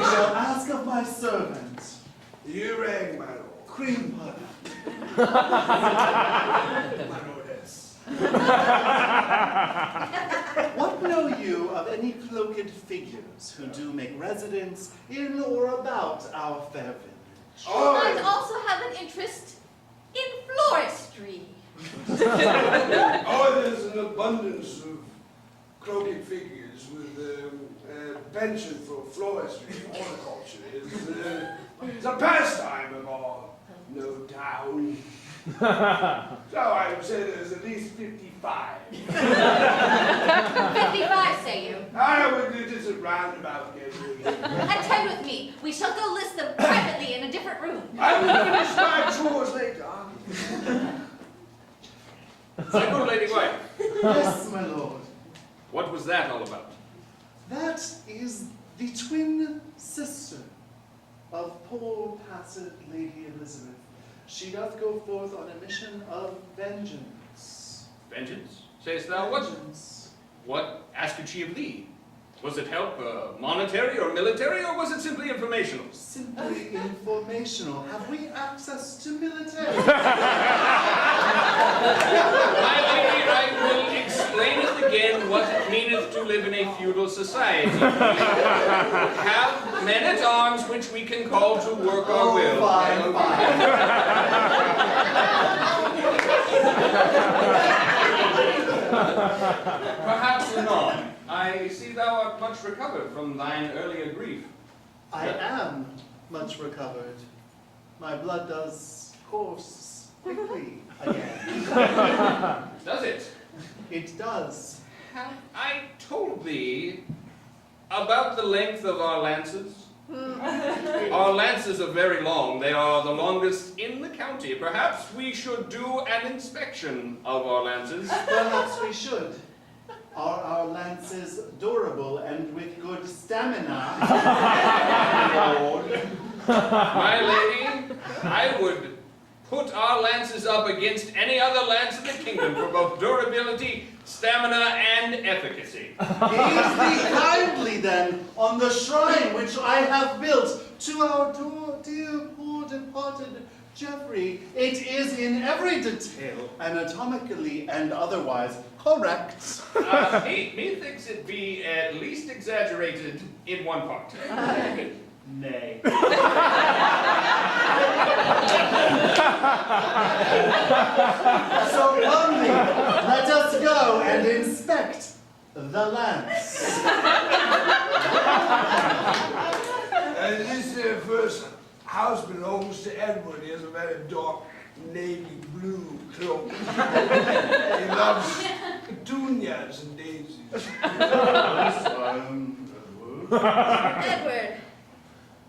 shall ask of my servant. You rang, my lord. Cream-puff. My lordess. What know you of any cloaked figures who do make residence in or about our fair village? You might also have an interest in floristry. Oh, there's an abundance of cloaked figures with penchant for floristry and horticulture. It's a pastime of our no town. So I would say there's at least 55. 55, say you? I would do just a roundabout guessing. Attend with me. We shall go list them privately in a different room. I will finish my chores later. My good lady wife, Yes, my lord. what was that all about? That is the twin sister of poor passive Lady Elizabeth. She doth go forth on a mission of vengeance. Vengeance? Sayest thou what? What asked she of thee? Was it help monetary or military, or was it simply informational? Simply informational. Have we access to military? My lady, I will explain it again what it meaneth to live in a feudal society. We have men-at-arms which we can call to work our will. Fine, Perhaps anon. I see thou art much recovered from thine earlier grief. I am much recovered. My blood does course quickly again. Does it? It does. Have I told thee about the length of our lances? Our lances are very long. They are the longest in the county. Perhaps we should do an inspection of our lances. Perhaps we should. Are our lances durable and with good stamina? My lady, I would put our lances up against any other lance in the kingdom for both durability, stamina, and efficacy. Gaze thee kindly then on the shrine which I have built to our dear poor departed Geoffrey. It is in every detail, anatomically and otherwise, correct. Methinks it be at least exaggerated in one part. Nay. So only let us go and inspect the lance. This first house belongs to Edward. He has a very dark navy blue cloak. He loves petunias and daisies. Edward,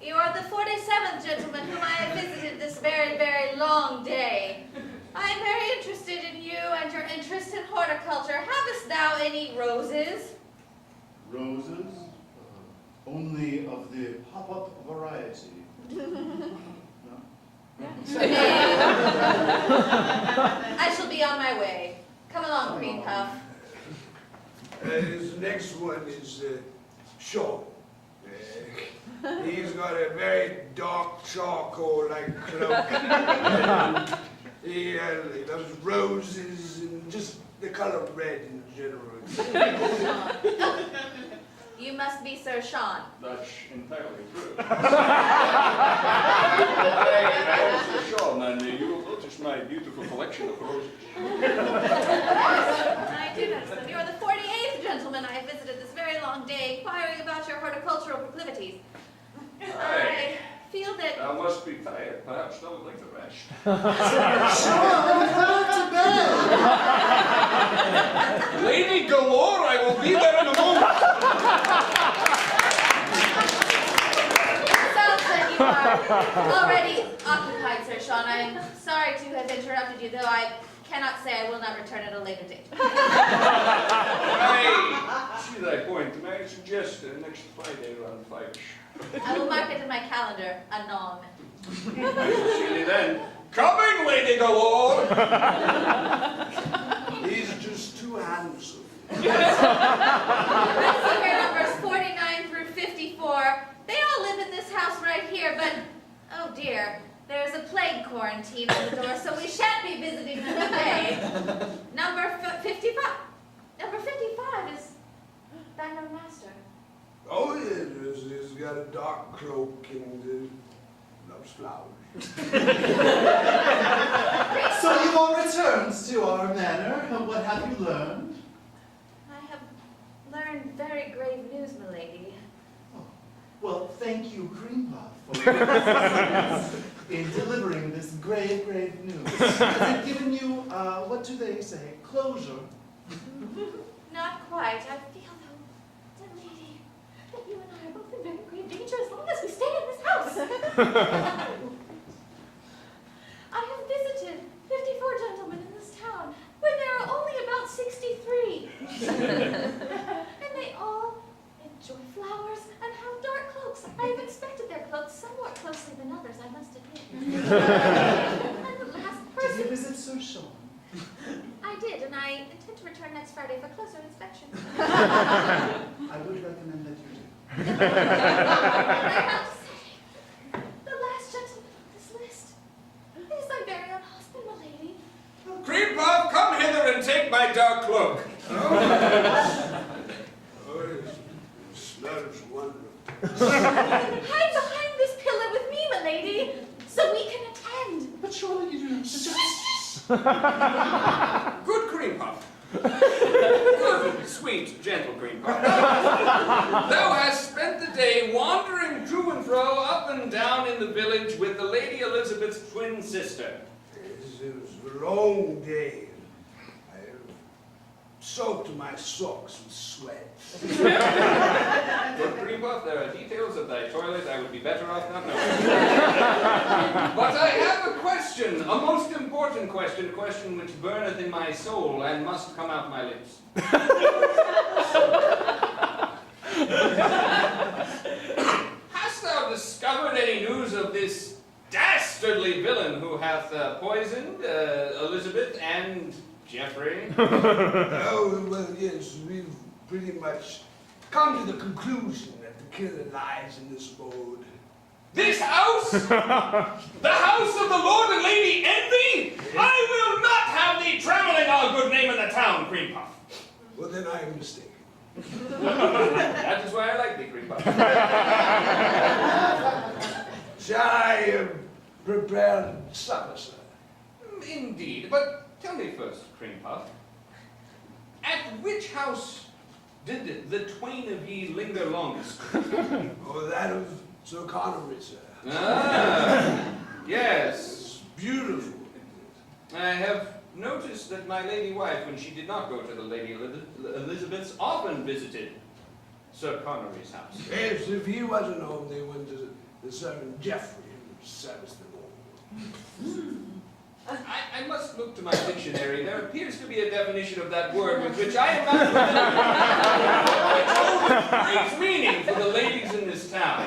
you are the 47th gentleman whom I have visited this very, very long day. I am very interested in you and your interest in horticulture. Havest thou any roses? Roses? Only of the pop-up variety. I shall be on my way. Come along, Cream Puff. His next one is Sean. He's got a very dark charcoal-like cloak. He loves roses and just the color red in general. You must be Sir Sean. That's entirely true. I am Sir Sean, and you will notice my beautiful collection of roses. I do notice them. You are the 48th gentleman I have visited this very long day, inquiring about your horticultural proclivities. I feel that... Thou must be tired. Perhaps thou would like to rest. Sean, come to bed! Lady Galore, I will be there in a moment. Sounds that you are already occupied, Sir Sean. I am sorry to have interrupted you, though I cannot say I will not return at a later date. I see thy point. May I suggest next Friday around 5-ish? I will mark it in my calendar, anon. I shall see thee then. Coming, Lady Galore! He's just too handsome. I see here numbers 49 through 54. They all live in this house right here, but, oh dear, there's a plague quarantine on the door, so we shan't be visiting them today. Number 55. Number 55 is thine own master. Oh, yes, he's got a dark cloak and loves flowers. So you all returned to our manor. What have you learned? I have learned very grave news, milady. Oh, well, thank you, Cream Puff, for your assistance in delivering this grave, grave news. Has it given you, what do they say, closure? Not quite. I feel, though, dear lady, that you and I are both in very grave danger as long as we stay in this house. I have visited 54 gentlemen in this town, when there are only about 63. And they all enjoy flowers and have dark cloaks. I have inspected their cloaks somewhat closely than others, I must admit. And the last Did person... you visit Sir Sean? I did, and I intend to return next Friday for closer inspection. I would recommend that you do. I have to say, the last gentleman on this list is my very own husband, milady. Cream Puff, come hither and take my dark cloak. Oh, it smells wonderful. Hide behind this pillar with me, milady, so we can attend. But surely you do not suggest... Good Cream Puff. Good, sweet, gentle Cream Puff. Thou hast spent the day wandering to and fro, up and down in the village with the Lady Elizabeth's twin sister. It was a long day. I soaked my socks with sweat. Good Cream Puff, there are details of thy toilet I would be better off not knowing. But I have a question, a most important question, a question which burneth in my soul and must come out my lips. Hast thou discovered any news of this dastardly villain who hath poisoned Oh, well, yes, we've pretty much come to the conclusion that the killer lies in this mode. This house? The house of the Lord and Lady Envy? I will not have thee trammeling our good name in the town, Cream Puff. Well, then I am mistaken. That is why I like thee, Cream Puff. Shall I prepare supper, sir? Indeed, but tell me first, Cream Puff, at which house did the twain of ye linger longest? Oh, that of Sir Connery, sir. Ah, yes. It's beautiful. I have noticed that my lady wife, when she did not go to the Lady Elizabeth's, often visited Sir Connery's house. Yes, if he wasn't home, they went to the servant Geoffrey, who serves them all. I must look to my dictionary. There appears to be a definition of that word with which I am not familiar. Which holds great meaning for the ladies in this town.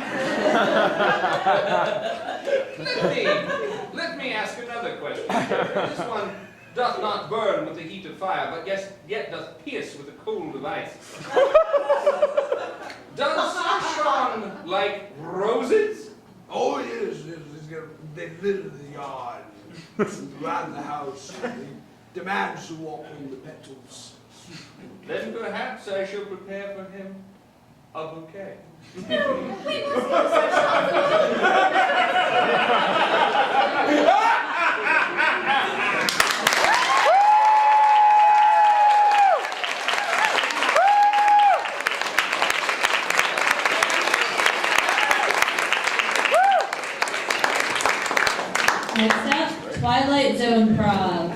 Let me ask another question. This one doth not burn with the heat of fire, but yet doth pierce with the cold of ice. Does Sir Sean like roses? Oh, yes, they litter the yard, around the house. They demand to walk on the petals. Then perhaps I shall prepare for him a bouquet. Next up, Twilight Zone Prov.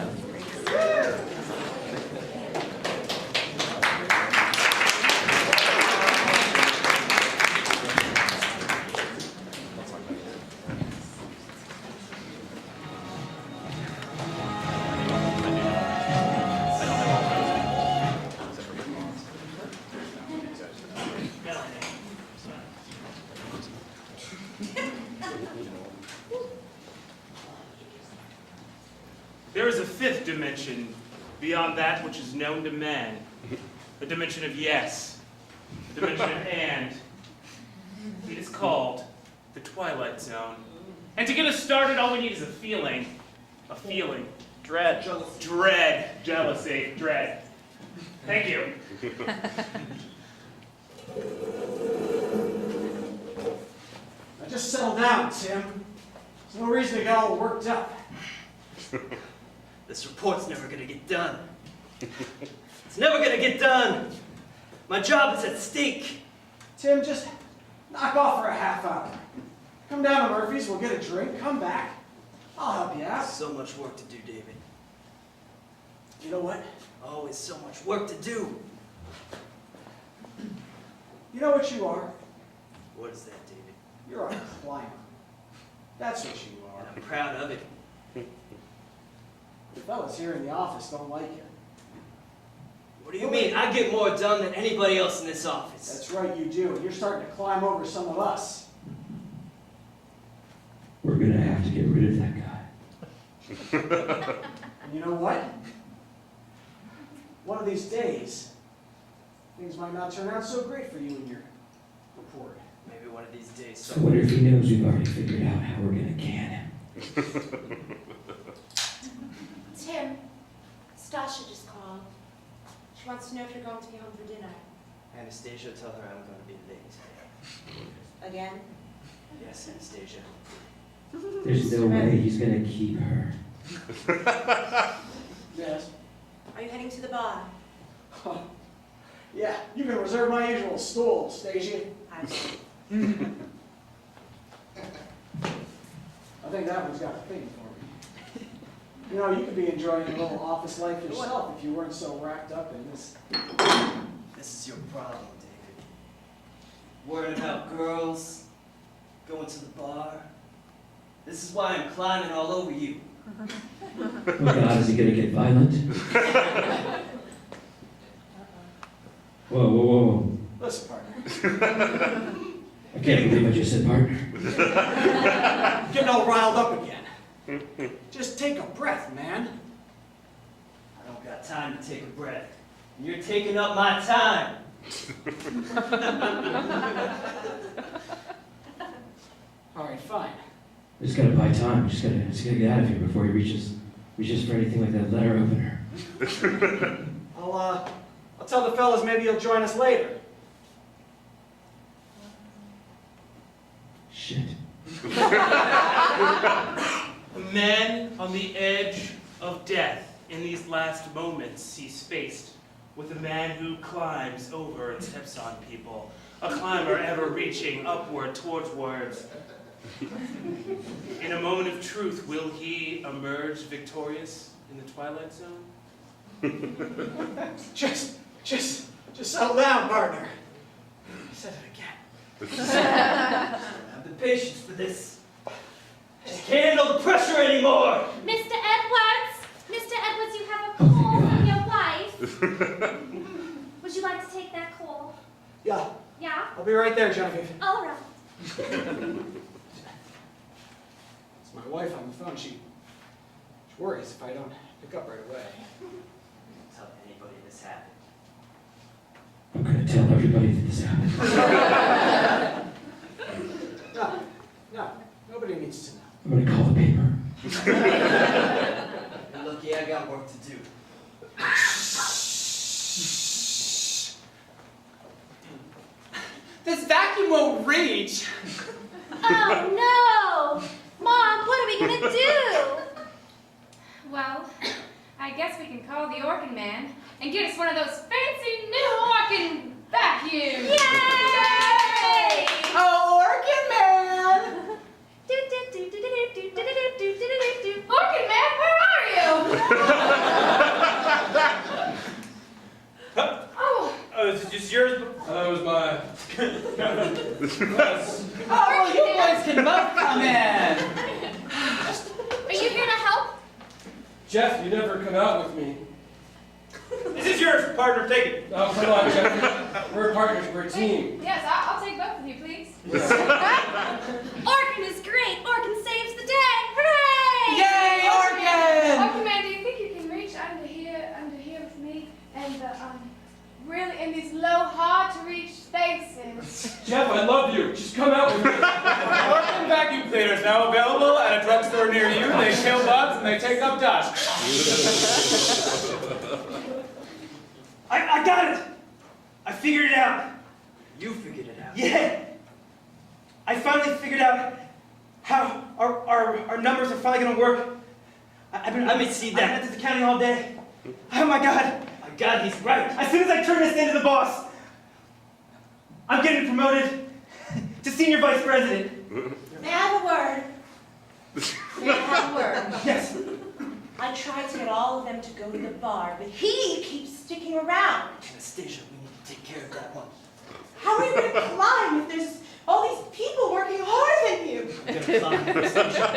There is a fifth dimension beyond that which is known to man. The dimension of yes. The dimension of and. It is called the Twilight Zone. And to get us started, all we need is a feeling. A feeling. Dread. Dread. Jealousy. Dread. Thank you. Now just settle down, Tim. There's no reason to get all worked up. This report's never gonna get done. It's never gonna get done. My job is at stake. Tim, just knock off for a half hour. Come down to Murphy's, we'll get a drink, come back. I'll help you out. So much work to do, David. You know what? Always so much work to do. You know what you are? What is that, David? You're a climber. That's what you are. I'm proud of it. The fellas here in the office don't like it. What do you mean? I get more done than anybody else in this office. That's right, you do. And you're starting to climb over some of us. We're gonna have to get rid of that guy. And you know what? One of these days, things might not turn out so great for you and your report. Maybe one of these days. So what if he knows we've already figured out how we're gonna can him? Tim, Stasha just called. She wants to know if you're going to be home for dinner. Anastasia, tell her I'm going to be late. Again? Yes, Anastasia. There's no way he's gonna keep her. Yes? Are you heading to the bar? Yeah, you can reserve my usual stool, Stacia. I see. I think that one's got a thing for me. You know, you could be enjoying a little office life yourself if you weren't so wrapped up in this. This is your problem, David. Worrying about girls, going to the bar. This is why I'm climbing all over you. Oh God, is he gonna get violent? Whoa, whoa, whoa. Listen, partner. I can't believe I just said partner. Getting all riled up again. Just take a breath, man. I don't got got time to take a breath. And you're taking up my time. All right, fine. We just gotta buy time. We just gotta get out of here before he reaches for anything like that letter opener. I'll tell the fellas maybe you'll join us later. Shit. A man on the edge of death in these last moments he's faced with a man who climbs over and steps on people. A climber ever reaching upward towards words. In a moment of truth, will he emerge victorious in the Twilight Zone? Just settle down, partner. I said it again. I have the patience for this. I just can't handle the pressure anymore. Mr. Edwards, you have a call from your wife. Would you like to take that call? Yeah. Yeah? I'll be right there, Genevieve. All right. It's my wife on the phone. She worries if I don't pick up right away. Don't tell anybody this happened. I'm gonna tell everybody that this happened. No, nobody needs to know. I'm gonna call the paper. You're lucky I got work to do. This vacuum won't reach. Oh no! Mom, what are we gonna do? Well, I guess we can call the organ man and get us one of those fancy new organ vacuums. Yay! Organ man! Organ man, where are you? Oh, is it just yours? That was mine. Oh, you boys can both come in. Are you here to help? Jeff, you never come out with me. This is yours, partner. Take it. Oh, come on, Jeff. We're partners. We're a team. Yes, I'll take both of you, please. Organ is great. Organ saves the day. Hooray! Yay, Organ! Organ man, do you think you can reach under here with me, and really in these low, hard to reach spaces? Jeff, I love you. Just come out with me. Organ vacuum cleaners now available at a drugstore near you. They kill bugs and they take up dust. I got it! I figured it out. You figured it out? Yeah! I finally figured out how our numbers are finally gonna work. I've been seeing that. I've been at the county all day. Oh my God! My God, he's right. As soon as I turn this into the boss, I'm getting promoted to senior vice president. May I have a word? May I have a word? Yes. I tried to get all of them to go to the bar, but he keeps sticking around. Anastasia, we need to take care of that one. How are you going to climb if there's all these people working harder than you? I'm gonna climb, Anastasia.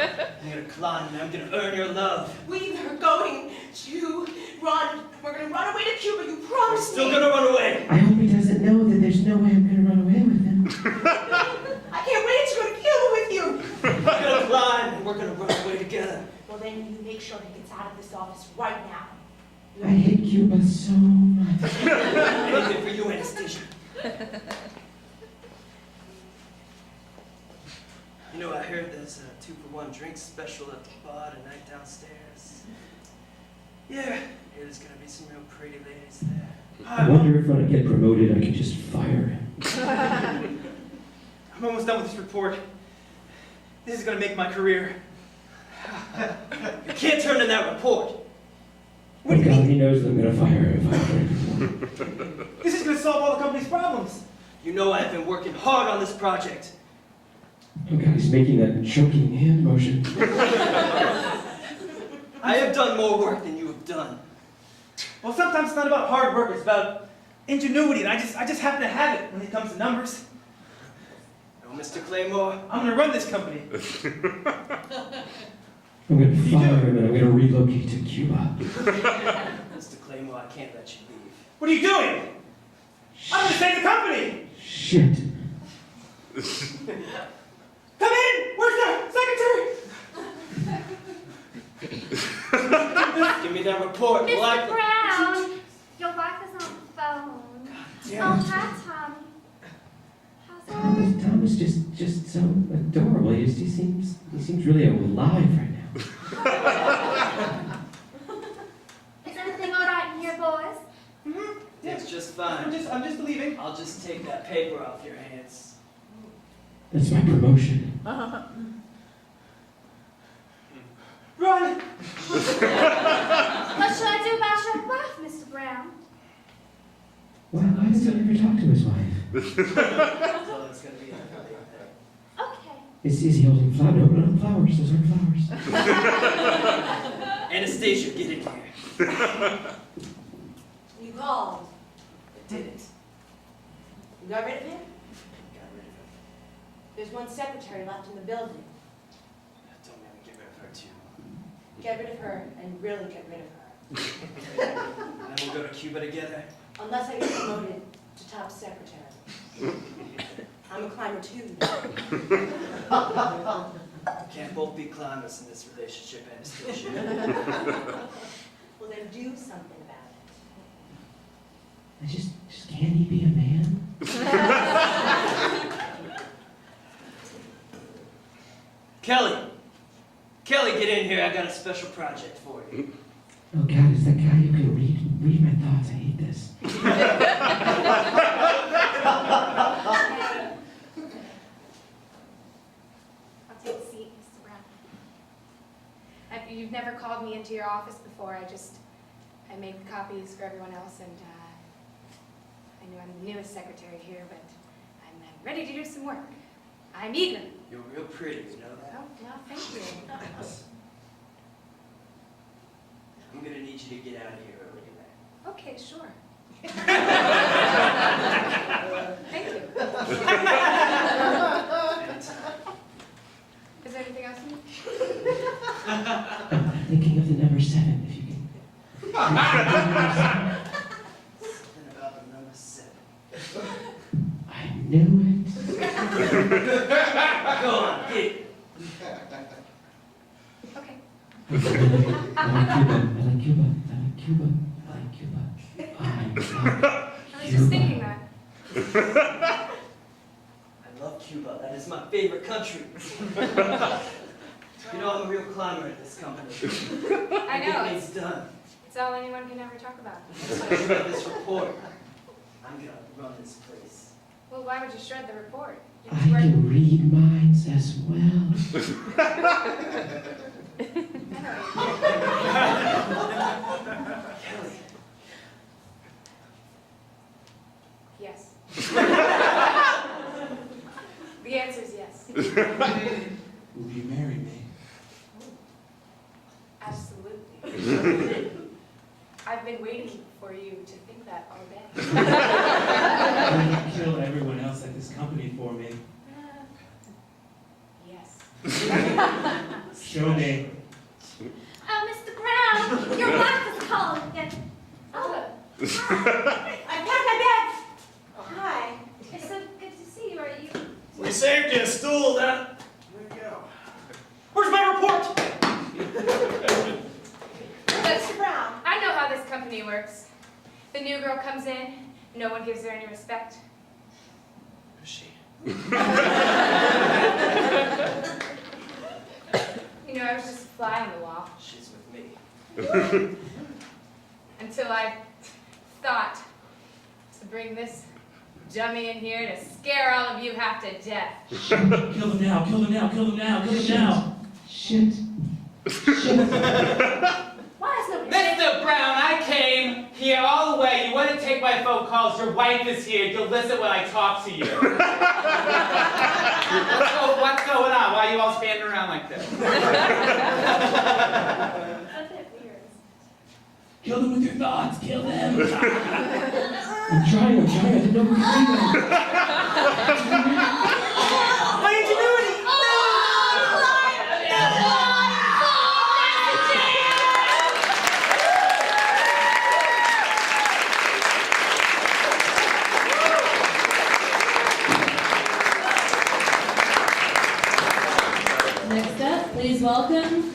I'm gonna climb and I'm gonna earn your love. We are going to run. We're going to run away to Cuba, you promised me. Still gonna run away. I hope he doesn't know that there's no way I'm gonna run away with him. I can't wait to go to Cuba with you. I'm gonna climb and we're gonna run away together. Well, then you make sure he gets out of this office right now. I hate Cuba so much. Anything for you, Anastasia. You know, I heard there's a 2-for-1 drink special at the bar tonight downstairs. Yeah, there's gonna be some real pretty ladies there. I wonder if when I get promoted, I can just fire him. I'm almost done with this report. This is gonna make my career. You can't turn in that report. Oh God, he knows that I'm gonna fire him if I turn it. This is gonna solve all the company's problems. You know I've been working hard on this project. Oh God, he's making that choking hand motion. I have done more work than you have done. Well, sometimes it's not about hard work, it's about ingenuity, and I just happen to have it when it comes to numbers. No, Mr. Claymore, I'm gonna run this company. I'm gonna fire him and I'm gonna relocate to Cuba. Mr. Claymore, I can't let you leave. What are you doing? I'm gonna save the company! Shit. Come in! Where's the secretary? Give me that report. Mr. Brown! Tommy. Tom is just so adorable. He seems really alive right now. Is everything all right in here, boys? It's just fine. I'm just leaving. I'll just take that paper off your hands. That's my promotion. Run! What should I do about your wife, Mr. Brown? Why does he never talk to his wife? So it's gonna be Okay. Is he holding flowers? No, flowers. Those aren't flowers. Anastasia, get in here. You called. I did it. You got rid of him? Got rid of her. There's one secretary left in the building. Don't make me get rid of her too. Get rid of her and really get rid of her. And then we'll go to Cuba together. Unless I get promoted to top secretary. I'm a climber too. Can't both be climbers in this relationship, Anastasia. Well, then do something about it. Just can't he be a man? Kelly, get in here. I got a special project for you. Oh God, is that guy who can read my thoughts? I hate this. I'll take a seat, Mr. Brown. You've never called me into your office before. I make copies for everyone else, and I know I'm the newest secretary here, but I'm ready to do some work. I'm eager. You're real pretty, you know that? Oh, well, thank you. I'm gonna need you to get out of here early tonight. Okay, sure. Thank you. Is there anything else you need? I'm thinking of the number 7, if you can. Something about the number 7. I knew it. Go on, get it. Okay. I like Cuba. I was just thinking that. I love Cuba. That is my favorite country. You know, I'm a real climber in this company. I know. Get things done. It's all anyone can ever talk about. That's why I shred this report. I'm gonna run this place. Well, why would you shred the report? You I just work- can read minds as well. Kelly. Yes. The answer is yes. Will you marry me? Absolutely. I've been waiting for you to think that all day. Kill everyone else at this company for me. Yes. Show me. Mr. Brown, your wife is calling again. Oh. I packed my bags. Oh, hi. It's so good to see you. Are you? We saved you a stool, now. There you go. Where's my report? Mr. Brown, I know how this company works. The new girl comes in, no one gives her any respect. Who's she? You know, I was just a fly on the wall. She's with me. Until I thought to bring this dummy in here to scare all of you half to death. Kill them now, kill them now, kill them now, kill them now. Shit. Why is nobody Mr. Brown, I came here all the way. You wouldn't take my phone calls. Your wife is here. You'll listen when I talk to you. What's going on? Why are you all standing around like this? Kill them with your thoughts, kill them. I'm trying. I didn't know we could do that. Why didn't you do it? Next up, please welcome.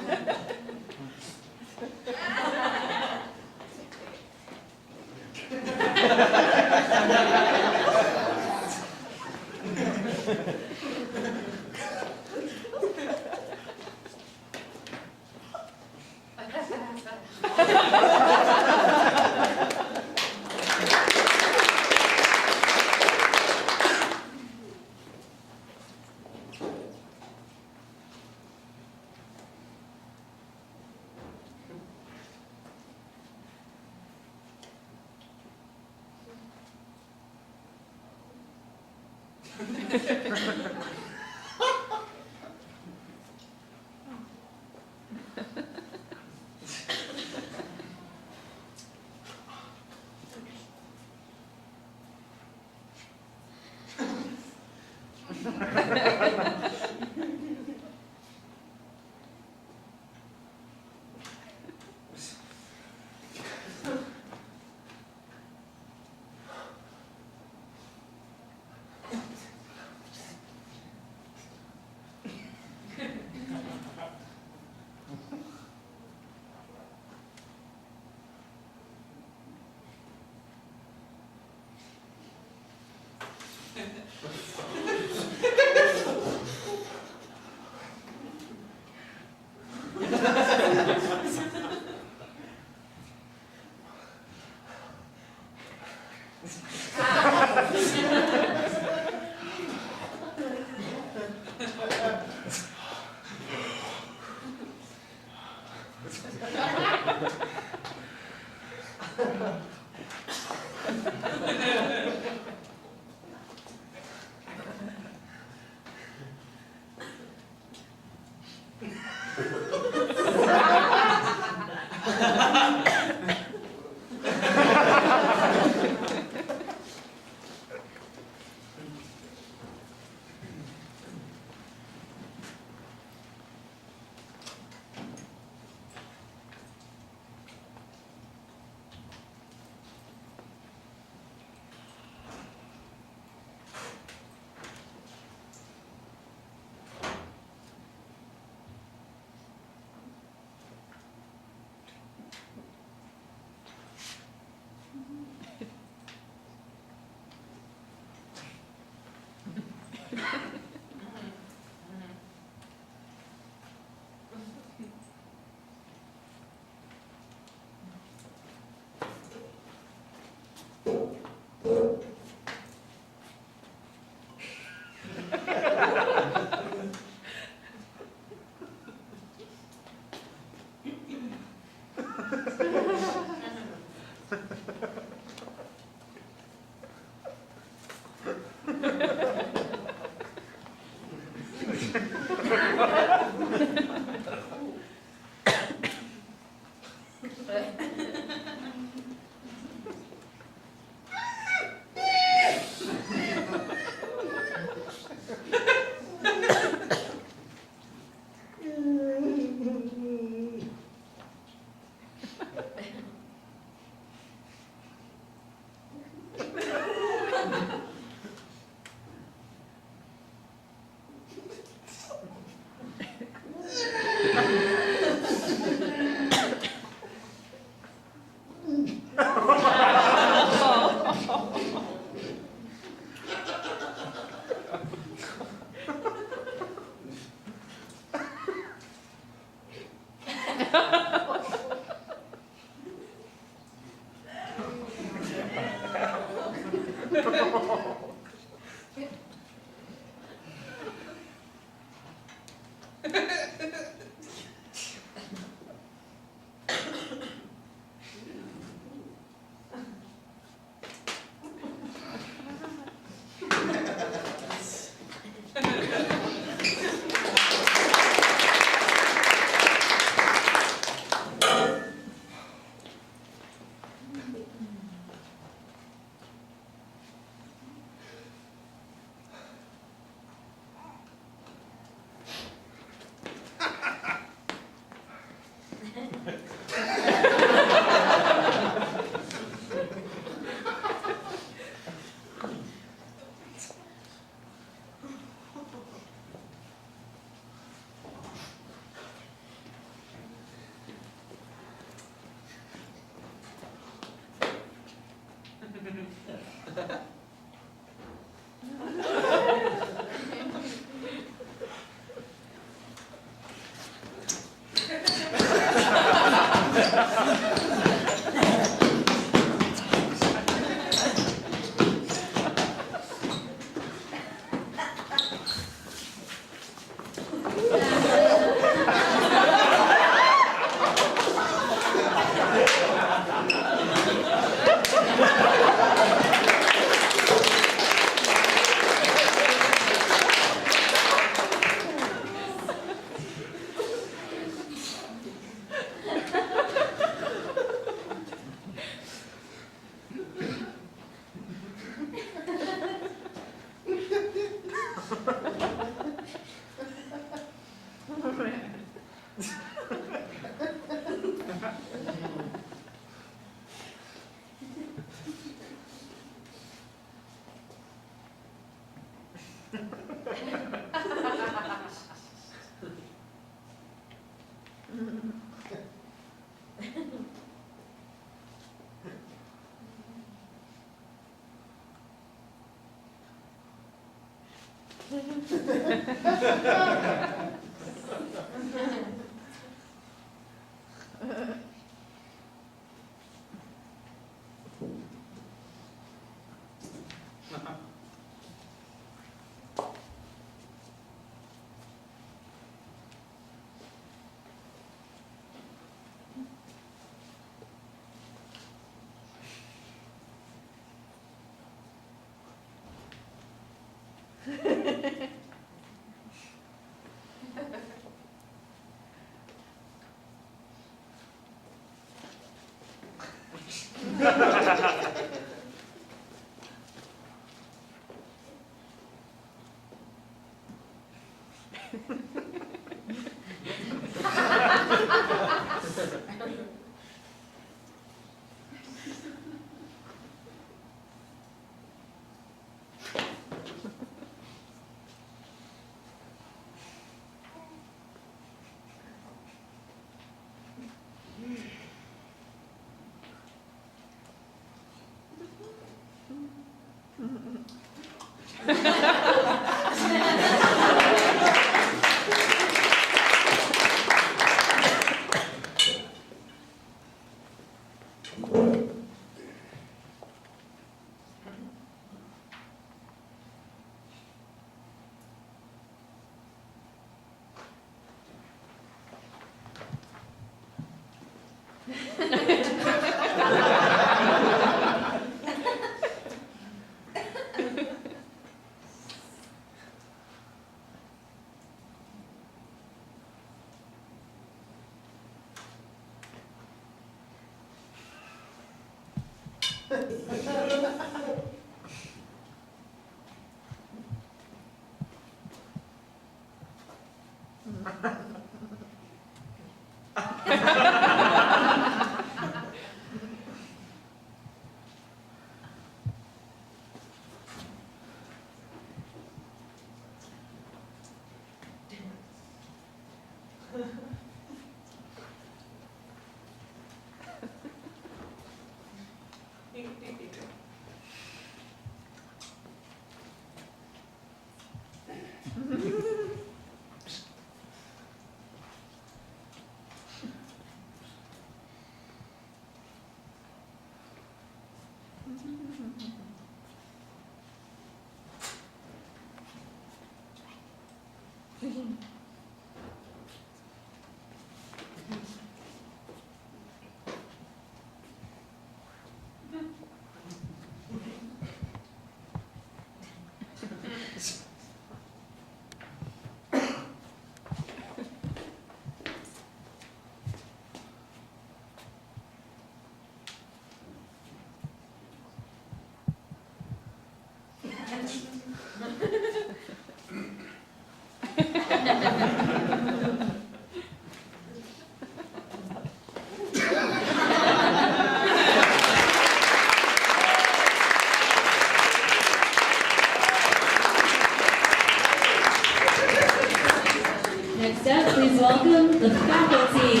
Next up, please welcome the faculty.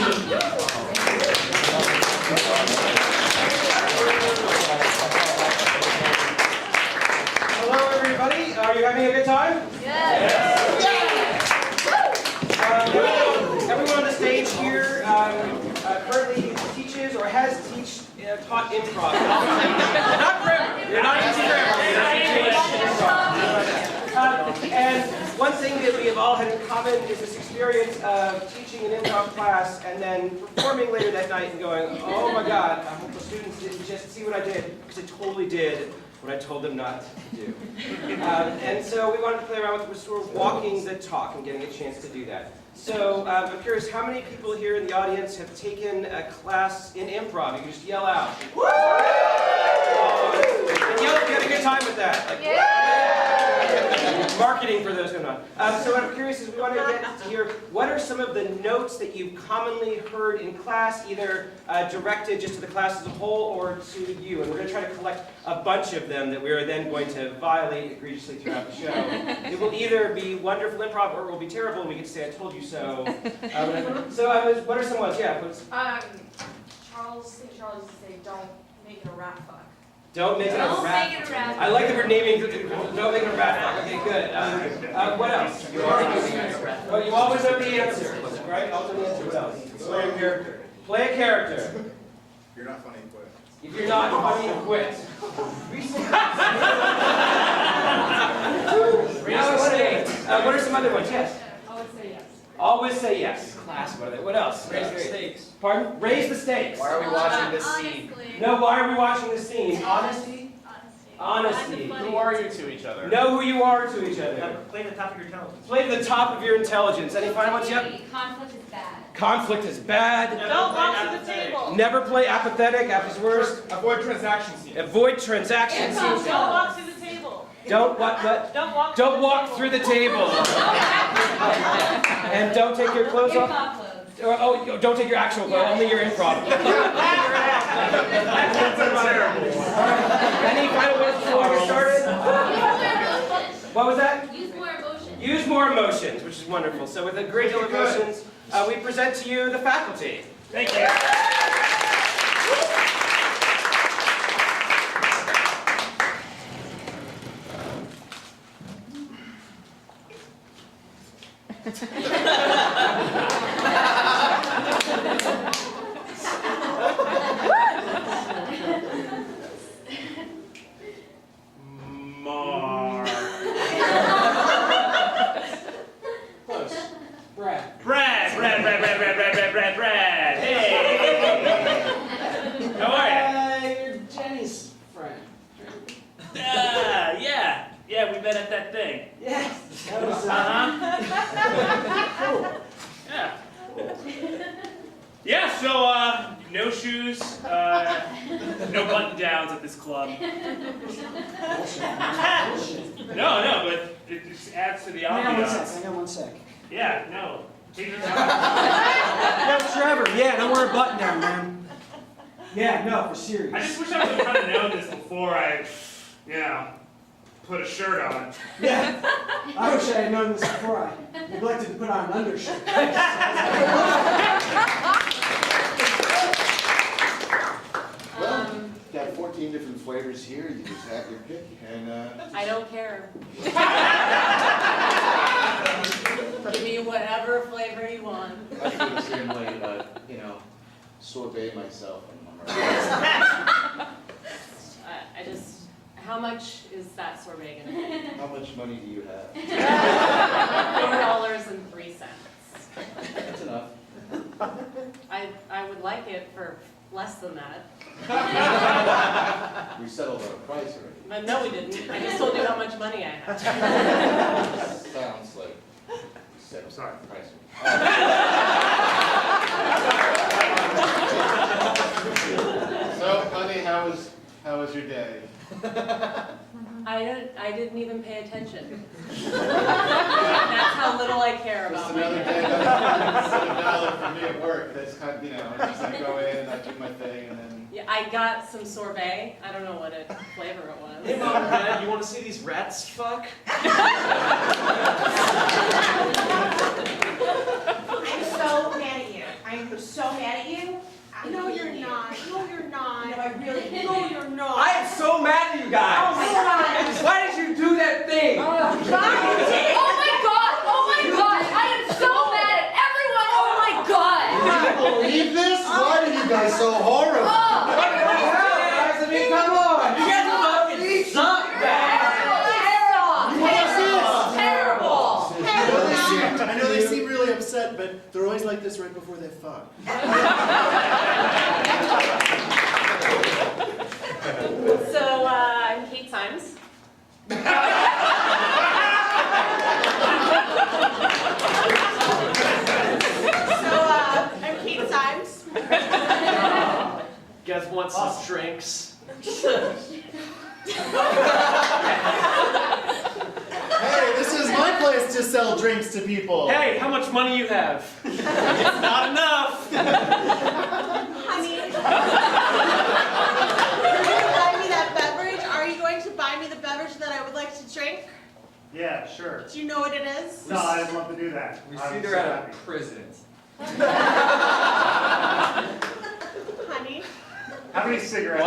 Hello, everybody. Are you having a good time? Yes. Everyone on the stage here currently teaches or has taught improv. Not grammar. You're not teaching grammar. And one thing that we have all had in common is this experience of teaching an improv class and then performing later that night and going, oh my God, I hope the students didn't just see what I did, because it totally did what I told them not to do. And so we wanted to play around with sort of walking the talk and getting a chance to do that. So I'm curious, how many people here in the audience have taken a class in improv? You can just yell out. Woo! And yell if you had a good time with that. Like, yeah! Marketing writing for those who are not. So what I'm curious is we want to get to hear what are some of the notes that you've commonly heard in class, either directed just to the class as a whole or to you. And we're going to try to collect a bunch of them that we are then going to violate egregiously throughout the show. It will either be wonderful improv or it will be terrible and we get to say, I told you so. What are some ones? Yeah. Charles used to say, don't make it a rat fuck. Don't make it a rat fuck. I like that we're naming, don't make it a rat fuck. Okay, good. What else? You always know the answer, right? Always know the answer. What else? Play a character. Play a character. You're not funny, quit. If you're not funny, quit. What are some other ones? Yes. Always say yes. Always say yes. Class, what are they? What else? Raise the stakes. Pardon? Raise the stakes. Why are we watching this scene? No, why are we watching this scene? Honesty? Honesty. Who are you to each other? Know who you are to each other. Play to the top of your intelligence. Play to the top of your intelligence. Any final ones yet? Conflict is bad. Conflict is bad. Don't walk to the table. Never play apathetic. Apa's worst. Avoid transaction scenes. Avoid transaction scenes. Don't walk to the table. Don't what? Don't walk through the table. And don't take your clothes off. Oh, don't take your actual clothes. Only your improv. Any final words before we get started? What was that? Use more emotions. Use more emotions, which is wonderful. So with a great deal of emotions, we present to you the faculty. Thank you. Mark. Close. Brad. Brad. Hey. How are you? You're Jenny's friend. Yeah, we met at that thing. Yes. That was, Cool. Yeah. Yeah, so, no shoes, no button-downs at this club. No, but it just adds to the ambiance. Hang on one sec. Yeah, no. Take your time. No, Trevor, yeah, don't wear a button down, man. Yeah, no, for serious. I just wish I would have kind of known this before I, put a shirt on. Yeah, I wish I had known this before I neglected to put on an undershirt. Got 14 different flavors here. You just have your pick, and I don't care. Give me whatever flavor you want. I feel the same way, but sorbet myself. I just, how much is that sorbet gonna be? How much money do you have? $4.03. That's enough. I would like it for less than that. We settled on a price already. But no, we didn't. I just told you how much money I had. Sounds like we settled on a price. So, honey, how was your day? I didn't even pay attention. That's how little I care about Just my another day, $7 for me at work. That's kind of, just I go in, I do my thing, and then. Yeah, I got some sorbet. I don't know what flavor it was. Hey, Mom and Dad, you want to see these rats fuck? I'm so mad at you. I'm so mad at you. No, you're not. No, you're not. No, I really. No, you're not. I am so mad at you guys. Oh my God. Why did you do that thing? Oh my God! Oh my God! I am so mad at everyone! Oh my God! Can you believe this? Why are you guys so horrible? Oh. What the hell, guys? I mean, come on. You guys fucking suck, man. I know they seem really upset, but they're always like this right before they fuck. So, I'm Kate Symes. I'm Kate Symes. You guys want some drinks? Hey, this is my place to sell drinks to people. Hey, how much money you have? It's not enough. Honey, you're going to buy me that beverage? Are you going to buy me the beverage that I would like to drink? Yeah, sure. Do you know what it is? No, I'd love to do that. We I'm see they're so at happy. a prison. Honey? How many cigarettes?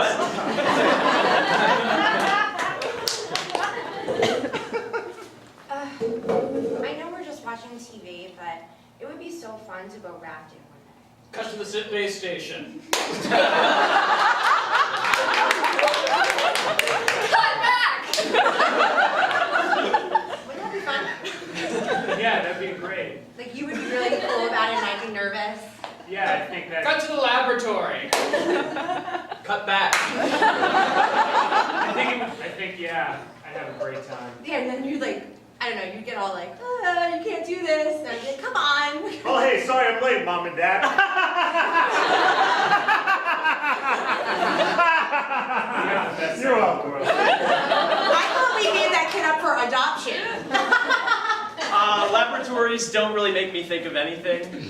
I know we're just watching TV, but it would be so fun to go rafting one day. Cut to the base station. Cut back! Wouldn't that be fun? Yeah, that'd be great. Like, you would be really cool about it and I'd be nervous. Yeah, I think that. Cut to the laboratory. Cut back. I think, yeah, I'd have a great time. Yeah, and then you'd like, I don't know, you'd get all like, you can't do this. And I'd be like, come on. Oh, hey, sorry I'm late, Mom and Dad. You're welcome. I thought we gave that kid up for adoption. Laboratories don't really make me think of anything. We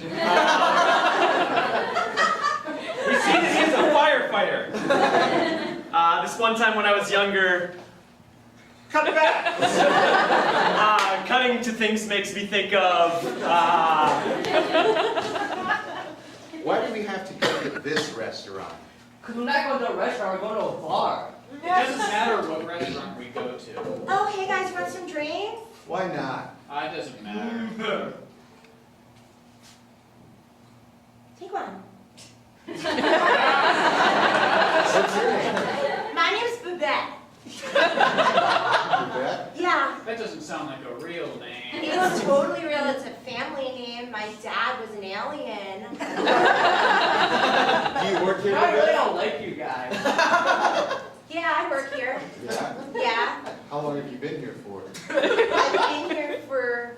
see that he's a firefighter. This one time when I was younger, cut back. Cutting to things makes me think of. Why do we have to go to this restaurant? Because we're not going to a restaurant, we're going to a bar. It doesn't matter what restaurant we go to. Oh, hey guys, want some drinks? Why not? It doesn't matter. Take one. What's your name? My name's Babette. Babette? Yeah. That doesn't sound like a real name. It's totally real. It's a family name. My dad was an alien. Do you work here, I really Babette? don't like you guys. Yeah, I work here. Yeah. Yeah. How long have you been here for? I've been here for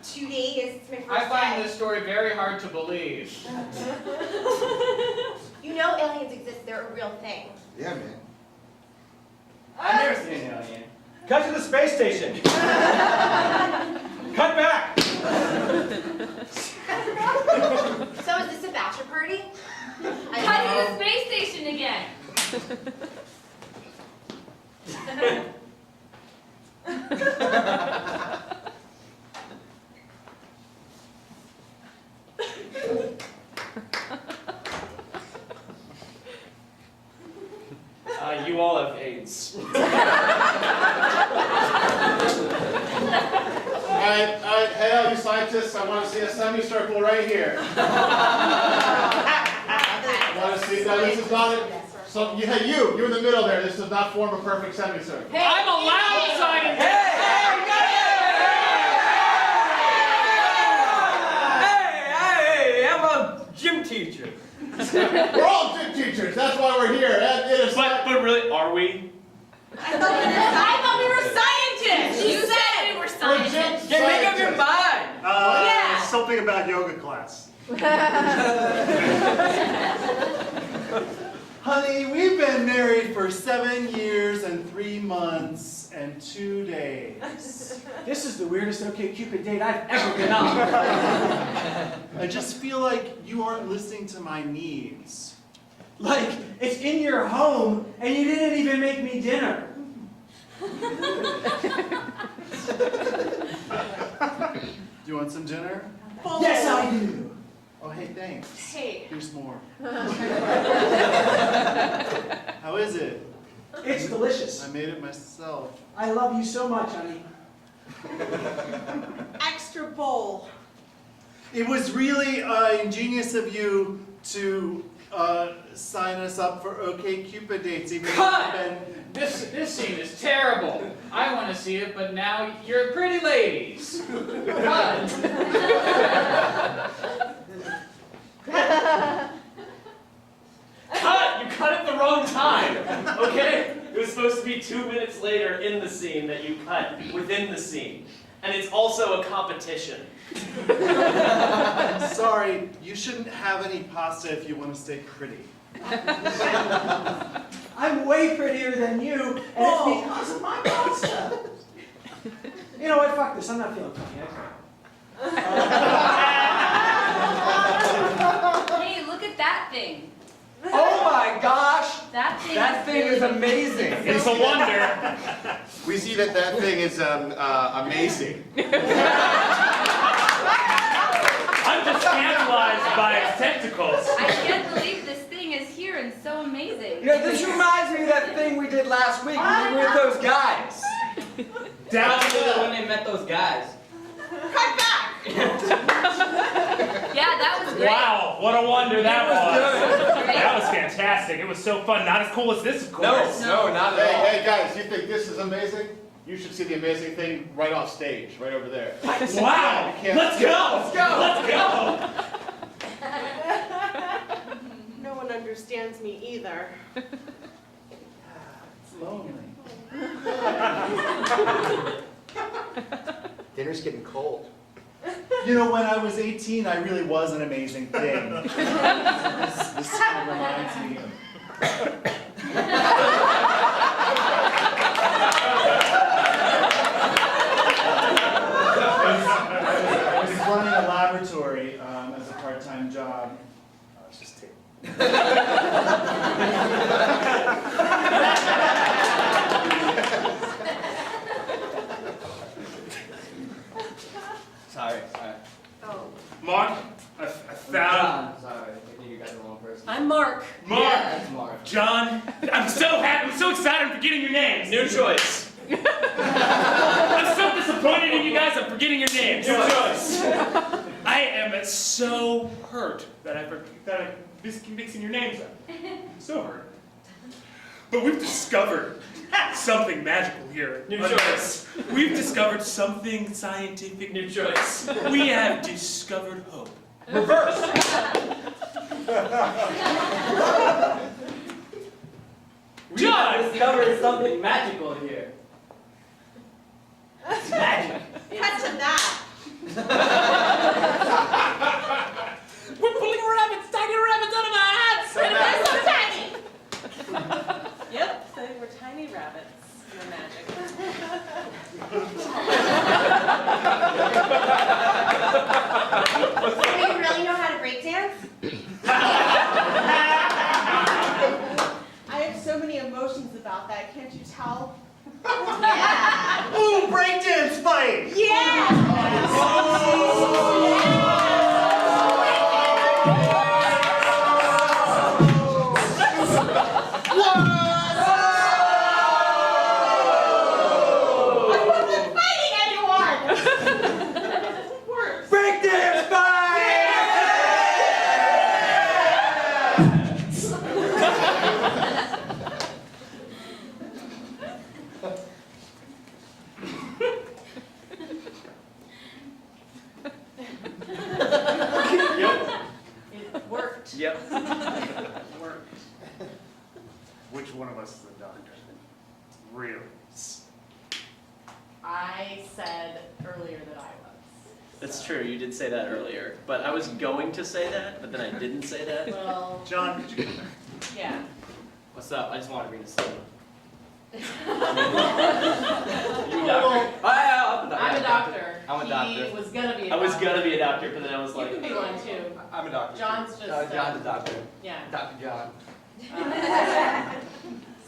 2 days. It's my first I find day. this story very hard to believe. You know aliens exist. They're a real thing. Yeah, man. I've never seen an alien. Cut to the space station. Cut back. So is this a bachelor party? Cut to the space station again. You all have AIDS. Alright, hey all you scientists, I want to see a semicircle right here. I want to see, no, this is not it. So, yeah, you in the middle there, this does not form a perfect semicircle. Hey, I'm a loud scientist! Hey, I'm a gym teacher. We're all gym teachers, that's why we're here. But really, are we? I thought we were scientists. You said we were scientists. Yeah, make up your mind. Yeah. Something about yoga class. Honey, we've been married for 7 years and 3 months and 2 days. This is the weirdest OkCupid date I've ever been on. I just feel like you aren't listening to my needs. Like, it's in your home, and you didn't even make me dinner. Do you want some dinner? Yes, I do. Oh, hey, thanks. Hey. Here's more. How is it? It's delicious. I made it myself. I love you so much, honey. Extra bowl. It was really ingenious of you to sign us up for OkCupid dates, even though Cut! we've been... This scene is terrible. I want to see it, but now you're pretty ladies. Cut! Cut! You cut it the wrong time, okay? It was supposed to be 2 minutes later in the scene that you cut within the scene. And it's also a competition. Sorry, you shouldn't have any pasta if you want to stay pretty. I'm way prettier than you, and it's because of my pasta. You know what? Fuck this. I'm not feeling funny. Hey, look at that thing. Oh my gosh! That thing is amazing. It's a wonder. We see that thing is amazing. I'm just scandalized by its tentacles. I can't believe this thing is here and so amazing. You know, this reminds me of that thing we did last week when we were with those guys. Down when they met those guys. Cut back! Yeah, that was great. Wow, what a wonder that was. Great. That was fantastic. It was so fun. Not as cool as this, of course. No, not at all. Hey guys, you think this is amazing? You should see the amazing thing right off stage, right over there. Wow! Let's go! Let's go! Let's go! No one understands me either. It's lonely. Dinner's getting cold. You know, when I was 18, I really was an amazing thing. This kind of reminds me of... I was running a laboratory as a part-time job. I was just Sorry. Oh. Mark, I found... Sorry, I think you got the wrong person. I'm Mark. Mark! Yeah, that's Mark. John, I'm so happy, I'm so excited, I'm forgetting your names. New choice. I'm so disappointed in you guys, I'm forgetting your names. New choice. I am so hurt that I'm mixing your names up. I'm so hurt. But we've discovered something magical here. New choice. We've discovered something scientific. New choice. We have discovered hope. Reverse. We John! have discovered something magical here. It's magic. Cut to that. We're pulling rabbits, tiny rabbits out of our hats! And they're so tiny. Yep, so we're tiny rabbits. They're magic. Do you really know how to break dance? I have so many emotions about that, can't you tell? Yeah. Ooh, breakdance fight! I wasn't fighting anyone! Worse. Breakdance fight! It worked. Yep. It worked. Which one of us is the doctor? Really? I said earlier that I was. That's true, you did say that earlier. But I was going to say that, but then I didn't say that. Well, John, could you come back? yeah. What's up? I just want to bring this up. You doctor? I'm a doctor. I'm a doctor. He was gonna be a doctor. I was gonna be a doctor, but then I was You like... can be one too. I'm a doctor. John's just... John's a doctor. Yeah. Dr. John.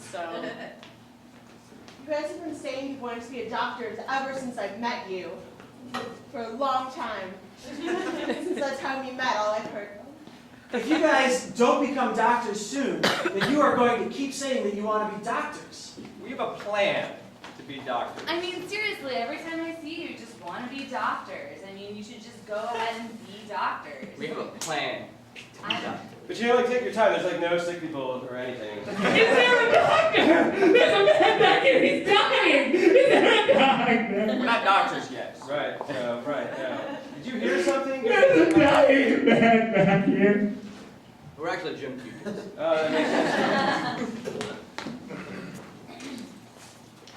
So... You guys have been saying you wanted to be a doctor ever since I've met you. For a long time. Since that time we met, all I've heard. If you guys don't become doctors soon, then you are going to keep saying that you want to be doctors. We have a plan to be doctors. I mean, seriously, every time I see you, just want to be doctors. I mean, you should just go ahead and be doctors. We have a plan to be doctors. But you know, like, take your time. There's like no sick people or anything. Is there a doctor? There's a man back here, he's dying! Is there a doctor? We're not doctors yet. Right, right, yeah. Did you hear something? There's a dying man back here. We're actually gym teachers. That makes sense.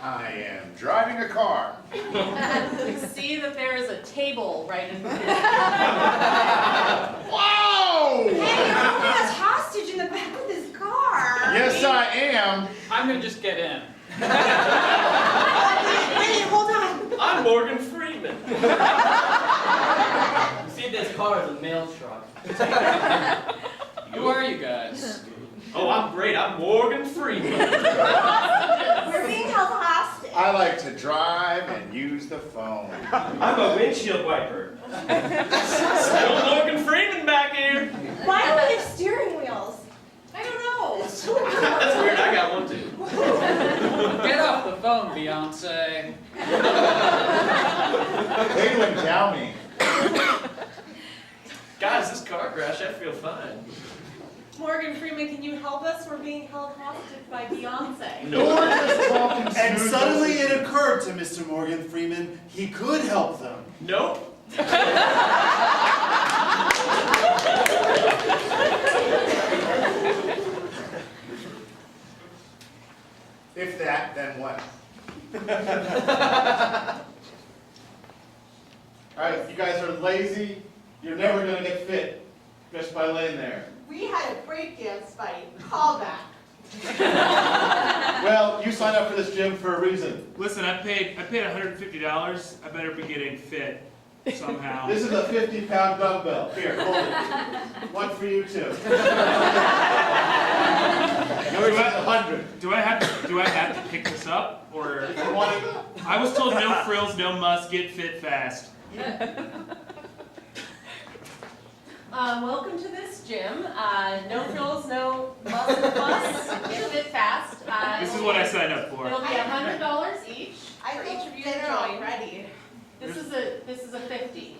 I am driving a car. See that there is a table right in front of you. Whoa! Hey, you're holding us hostage in the back of this car. Yes, I am. I'm gonna just get in. Wait, hold on. I'm I'm Morgan Freeman. You see, this car is a mail truck. Who are you guys? Oh, I'm great. I'm Morgan Freeman. We're being held hostage. I like to drive and use the phone. I'm a windshield wiper. Still Morgan Freeman back here. Why do we have steering wheels? I don't know. That's weird. I got one too. Get off the phone, Beyonce. Way to endow me. Guys, this car crash, I feel fine. Morgan Freeman, can you help us? We're being held hostage by Beyonce. And suddenly it occurred to Mr. Morgan Freeman he could help them. Nope. If that, then what? Alright, you guys are lazy. You're never gonna get fit just by laying there. We had a breakdance fight. Call back. Well, you signed up for this gym for a reason. Listen, I paid $150. I better be getting fit somehow. This is a 50-pound dumbbell. Here, hold it. One for you too. Yours is 100. Do I have to pick this up, or If you want it, I was told no frills, no muss, get fit fast. Welcome to this gym. No frills, no muscle fuss. Get fit fast. This is what I signed up for. It'll be $100 each for each of you to join. Already. This is a 50.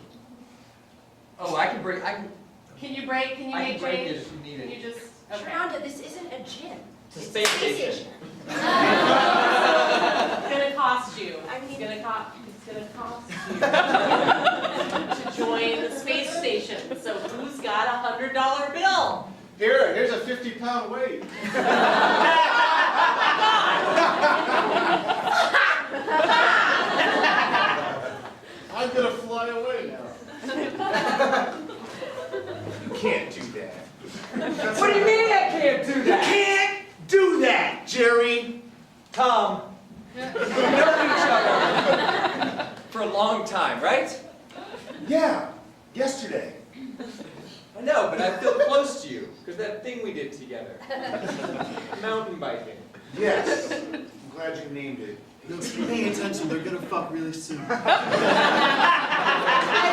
Oh, I can break. Can you break? Can you I make can break change? it if you need it. Can you just? Okay. Sharonda, this isn't a gym. It's a space station. It's gonna cost you. It's gonna cost you to join the space station. So who's got $100 bill? here's a 50-pound weight. I'm gonna fly away now. You can't do that. What do you mean I can't do that? You can't do that, Jerry. Tom, We've known each other for a long time, right? Yeah, yesterday. I know, but I feel close to you because that thing we did together. Mountain biking. Yes. I'm glad you named it. No, keep paying attention. They're gonna fuck really soon. I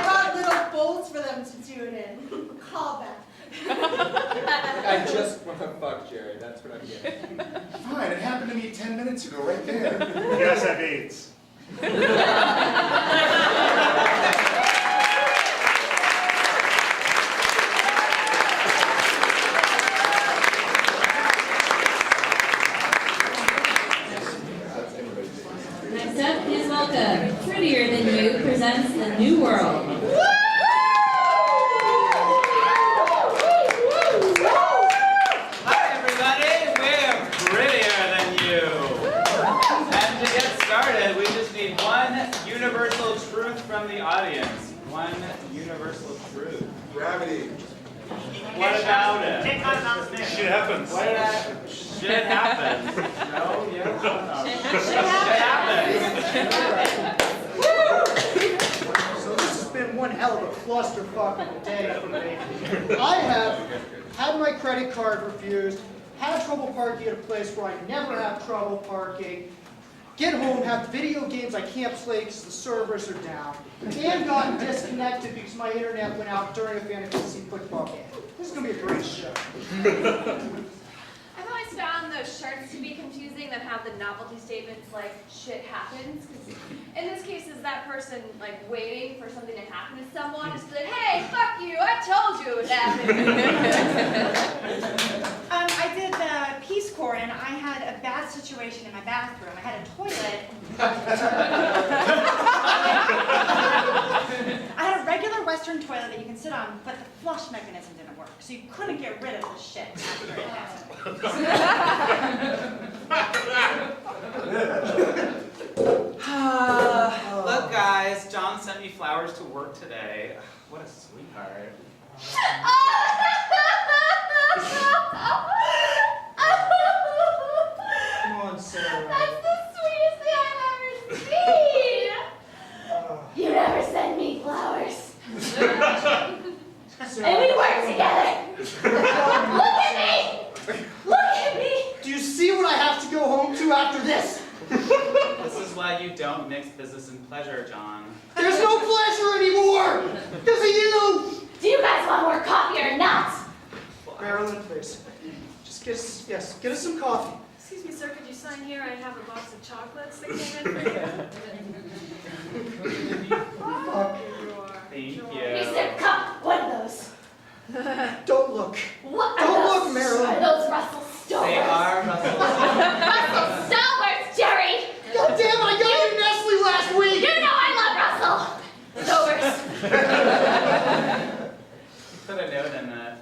brought little bowls for them to do it in. Call back. I just want to fuck Jerry. That's what I'm getting. Fine, it happened to me 10 minutes ago, right there. You guys have AIDS. Next up, please welcome Prettier Than You presents The New World. Hi everybody, we're prettier than you. And to get started, we just need one universal truth from the audience. One universal truth. Gravity. What about it? Shit happens. What did I... Shit happens. No, yes, no. Shit happens. So this has been one hell of a clusterfuck of a day for me. I have had my credit card refused, had trouble parking at a place where I never have trouble parking, get home, have video games I can't play because the servers are down, and gotten disconnected because my internet went out during a fantasy football game. This is going to be a great show. I've always found those shirts to be confusing that have the novelty statements like shit happens. Because in this case, is that person like waiting for something to happen to someone? Just like, hey, fuck you, I told you it would happen. I did the Peace Corps and I had a bad situation in my bathroom. I had a toilet. I had a regular Western toilet that you can sit on, but the flush mechanism didn't work. So you couldn't get rid of the shit after it happened. Look guys, John sent me flowers to work today. What a sweetheart. Come on, Sarah. That's the sweetest thing I've ever seen. And we work together. Look at me! Look at me! Do you see what I have to go home to after this? This is why you don't mix business and pleasure, John. There's no pleasure anymore! Because of you! Do you guys want more coffee or not? Marilyn, please. Just get us some coffee. Excuse me, sir, could you sign here? I have a box of chocolates that came in for you. Thank you. He said, "Cup, one of those." Don't look. What Don't are look, those? Marilyn. Are those Russell Stalwarts? They are Russell. Russell Stalwarts, Jerry! God damn it, I got you Nestle last week! You know I love Russell! Stalwarts. He put a note in that.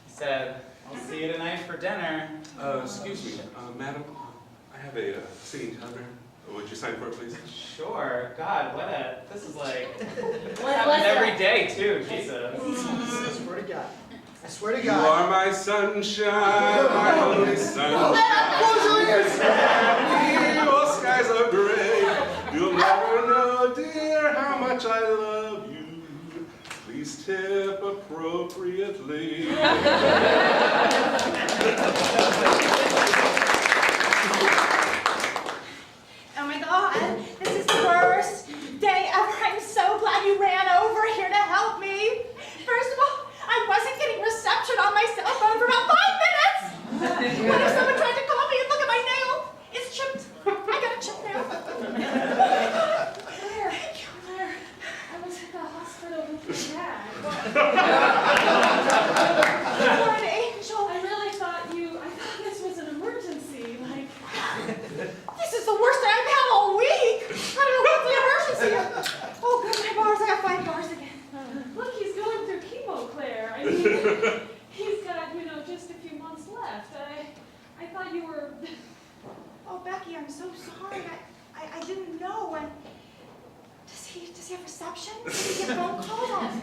He said, I'll see you tonight for dinner. Excuse me, madam. I have a singing calendar. Would you sign for it, please? Sure. God, this is like, What happens was every that? day too, Jesus. I swear to God. I swear to You God. are my sunshine, my only sunshine. Close your ears! Your skies are gray. You'll never know, dear, how much I love you. Please tip appropriately. Oh my God, this is the worst day ever. I'm so glad you ran over here to help me. First of all, I wasn't getting reception on my cell phone for about 5 minutes. What if someone tried to call me and look at my nail? It's chipped. I got a chip now. Claire, Claire, I was at the hospital with your dad. You're an angel. I really thought this was an emergency, like... This is the worst day I've had all week. I don't know what's the emergency. Oh, good, my bars. I got 5 bars again. Look, he's going through chemo, Claire. I mean, he's got, just a few months left. I thought you were... Oh, Becky, I'm so sorry. I didn't know. And does he have reception? Does he get phone calls?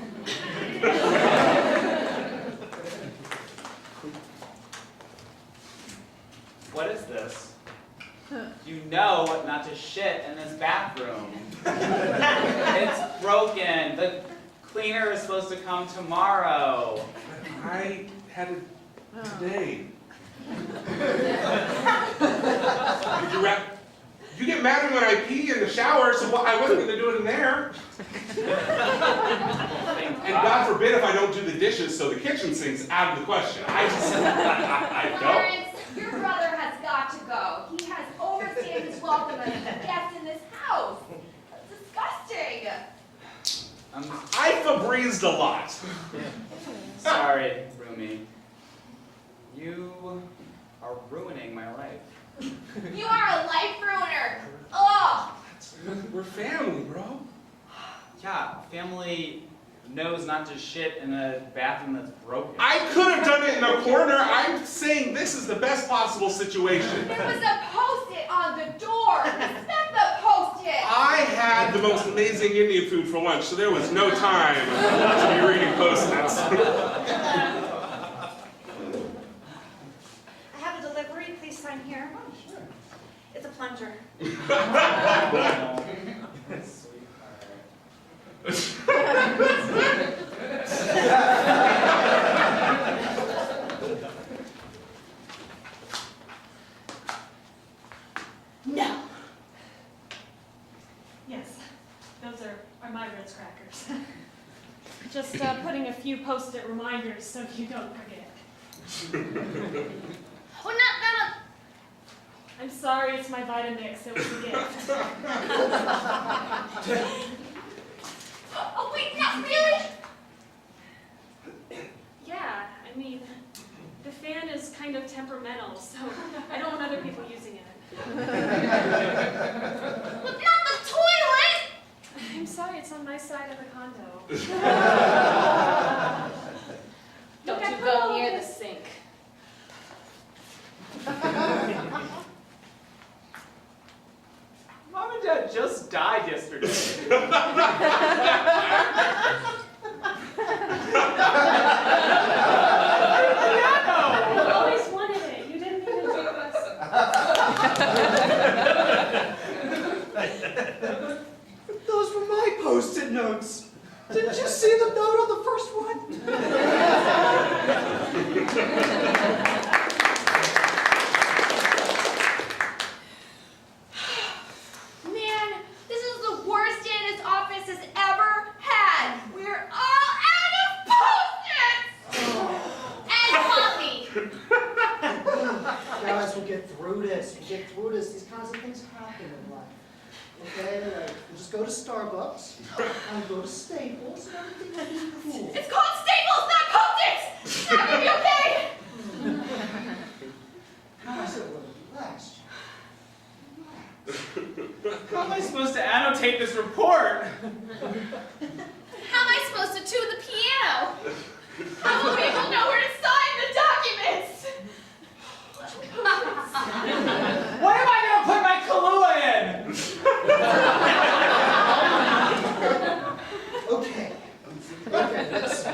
What is this? You know not to shit in this bathroom. It's broken. The cleaner is supposed to come tomorrow. I had it today. You get mad at me when I pee in the shower, so I wasn't going to do it in there. And God forbid if I don't do the dishes, so the kitchen sink's out of the question. I don't. Clarence, your brother has got to go. He has overstayed his welcome as a guest in this house. That's disgusting. I Febrezed a lot. Sorry, Rumi. You are ruining my life. You are a life ruiner. Ugh. We're family, bro. Yeah, family knows not to shit in a bathroom that's broken. I could have done it in a corner. I'm saying this is the best possible situation. There was a post-it on the door. Respect the post-it. I had the most amazing Indian food for lunch, so there was no time to be reading post-its. I have a delivery. Please sign here. Oh, sure. It's a plunger. No. Yes, those are my Ritz crackers. Just putting a few post-it reminders so you don't forget. Oh, not. I'm sorry, it's my Vitamix. It was a gift. Oh, wait, not really? Yeah, I mean, the fan is kind of temperamental, so I don't want other people using it. But not the toilet! I'm sorry, it's on my side of the condo. Don't Look, I you put go all near of the this- sink. Mom and Dad just died yesterday. You always wanted it. You didn't even do this. Those were my post-it notes. Didn't you see the note on the first one? Man, this is the worst day this office has ever had. We're all out of Post-its! And coffee. Guys, we'll get through this. We'll get through this. These kinds of things happen in life. Okay, like, we'll just go to Starbucks, and go to Staples, and everything will be cool. It's called Staples, not Post-its! It's not gonna be okay! Guys, relax. How am I supposed to annotate this report? How am I supposed to tune the piano? How will people know where to sign the documents? Where am I gonna put my Kahlua in? Okay, let's.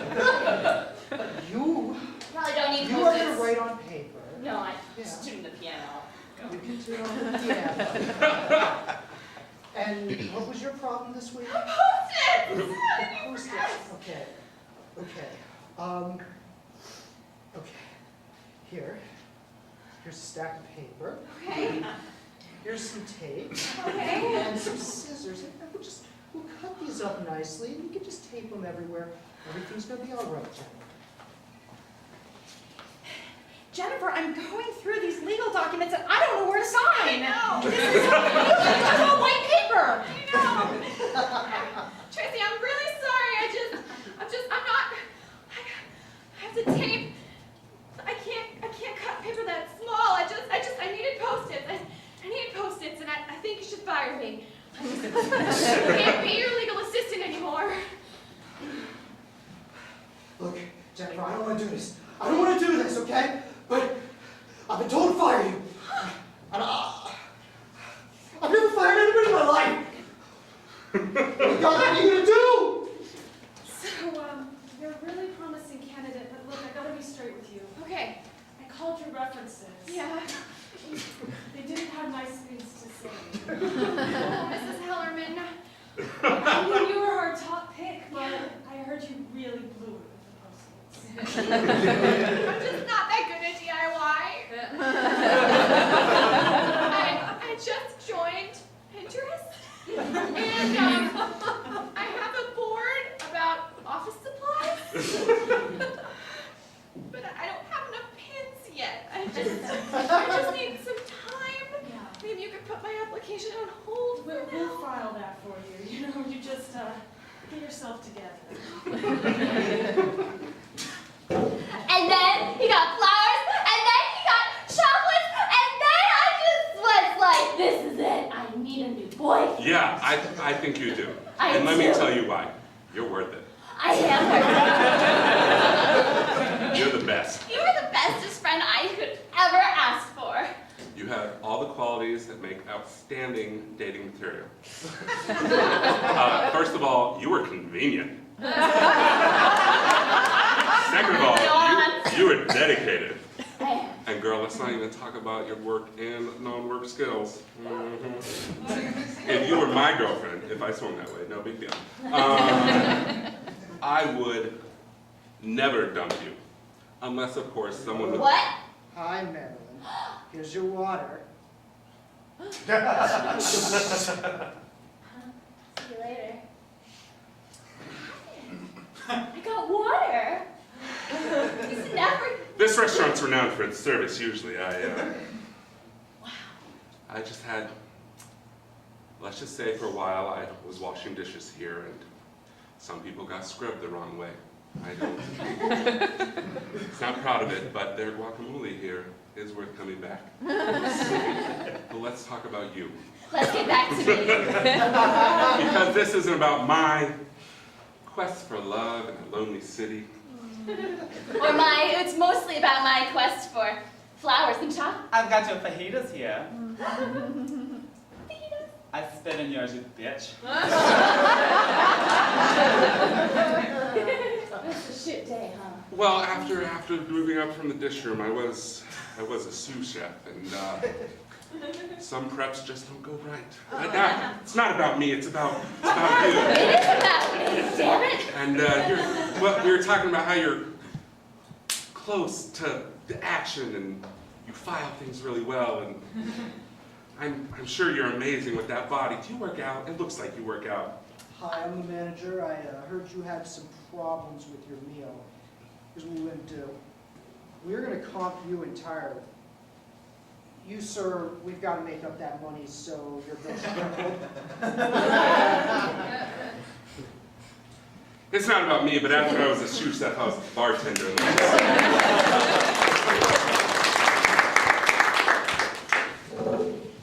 You Probably don't need are going to Post-its. write on paper. No, I just tune the piano. You can tune on the piano. And what was your problem this week? Post-its! Post-its. Okay. Okay. Here's a stack of paper. Okay. Here's some tape. Okay. And some scissors. And we'll cut these up nicely, and you can just tape them everywhere. Everything's gonna be all right, Jennifer, I'm going through these legal documents and I don't know where to sign. I know. This is so confusing. It's all white paper. I know. Tracy, I'm really sorry. I'm not. I have to tape. I can't cut paper that small. I needed Post-its. I needed Post-its, and I think you should fire me. I can't be your legal assistant anymore. Look, Jennifer, I don't want to do this. I don't want to do this, okay? But I've been told to fire you. And I've never fired anybody in my life. What are you gonna do? So, you're a really promising candidate, but look, I gotta be straight with you. Okay. I called your references. Yeah. They didn't have nice things to say. Mrs. Hellerman. I knew you were our top pick, but I heard you really blew it with the Post-its. I'm just not that good at DIY. I just joined Pinterest, and I have a board about office supplies, but I don't have enough pins yet. I just need some time. Maybe you could put my application on hold. We'll file that for you. You know, you just get yourself together. And then he got flowers, and then he got chocolates, and then I just was like, this is it. I need a new boyfriend. Yeah, I think you do. I And let me do. tell you why. You're worth it. I am You're the best. You are the bestest friend I could ever ask for. You have all the qualities that make outstanding dating material. First of all, you were convenient. Second of all, you were dedicated. And girl, let's not even talk about your work and non-work skills. If you were my girlfriend, if I swung that way, no big deal. I would never dump you. Unless, of course, someone would... What? Hi, Marilyn. Here's your water. See you later. I got water. He's never. This restaurant's renowned for its service, usually. I just had, let's just say for a while, I was washing dishes here, and some people got scrubbed the wrong way. I don't, not proud of it, but their guacamole here is worth coming back. But let's talk about you. Let's get back to me. Because this isn't about my quest for love in a lonely city. Or it's mostly about my quest for flowers and chocolate. I've got your fajitas here. I spit in yours, you bitch. It's a shit day, huh? Well, after moving up from the dish room, I was a sous chef, and some preps just don't go right. It's not about me, it's about you. It is about me, damn it. And well, we were talking about how you're close to the action and you file things really well. And I'm sure you're amazing with that body. Do you work out? It looks like you work out. Hi, I'm the manager. I heard you had some problems with your meal. Here's what we're going to do. We're going to comp you entirely. You, sir, we've got to make up that money, so your bill's crippled. It's not about me, but after I was a sous chef, I was a bartender.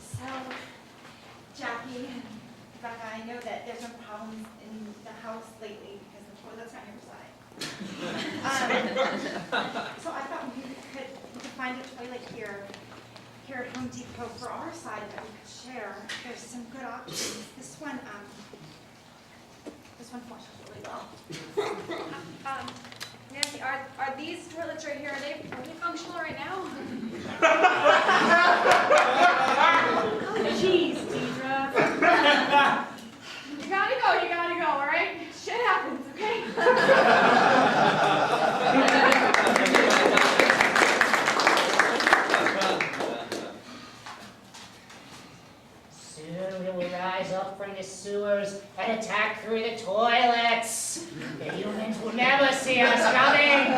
So, Jackie, Becca, I know that there's been problems in the house lately because the toilet's on your side. So I thought we could find a toilet here at Home Depot for our side that we could share. There's some good options. This one flushes really well. Nancy, are these toilets right here, are they functional right now? Jeez, Deidre. You gotta go, all right? Shit happens, okay? Soon we will rise up from the sewers and attack through the toilets. The humans will never see us coming.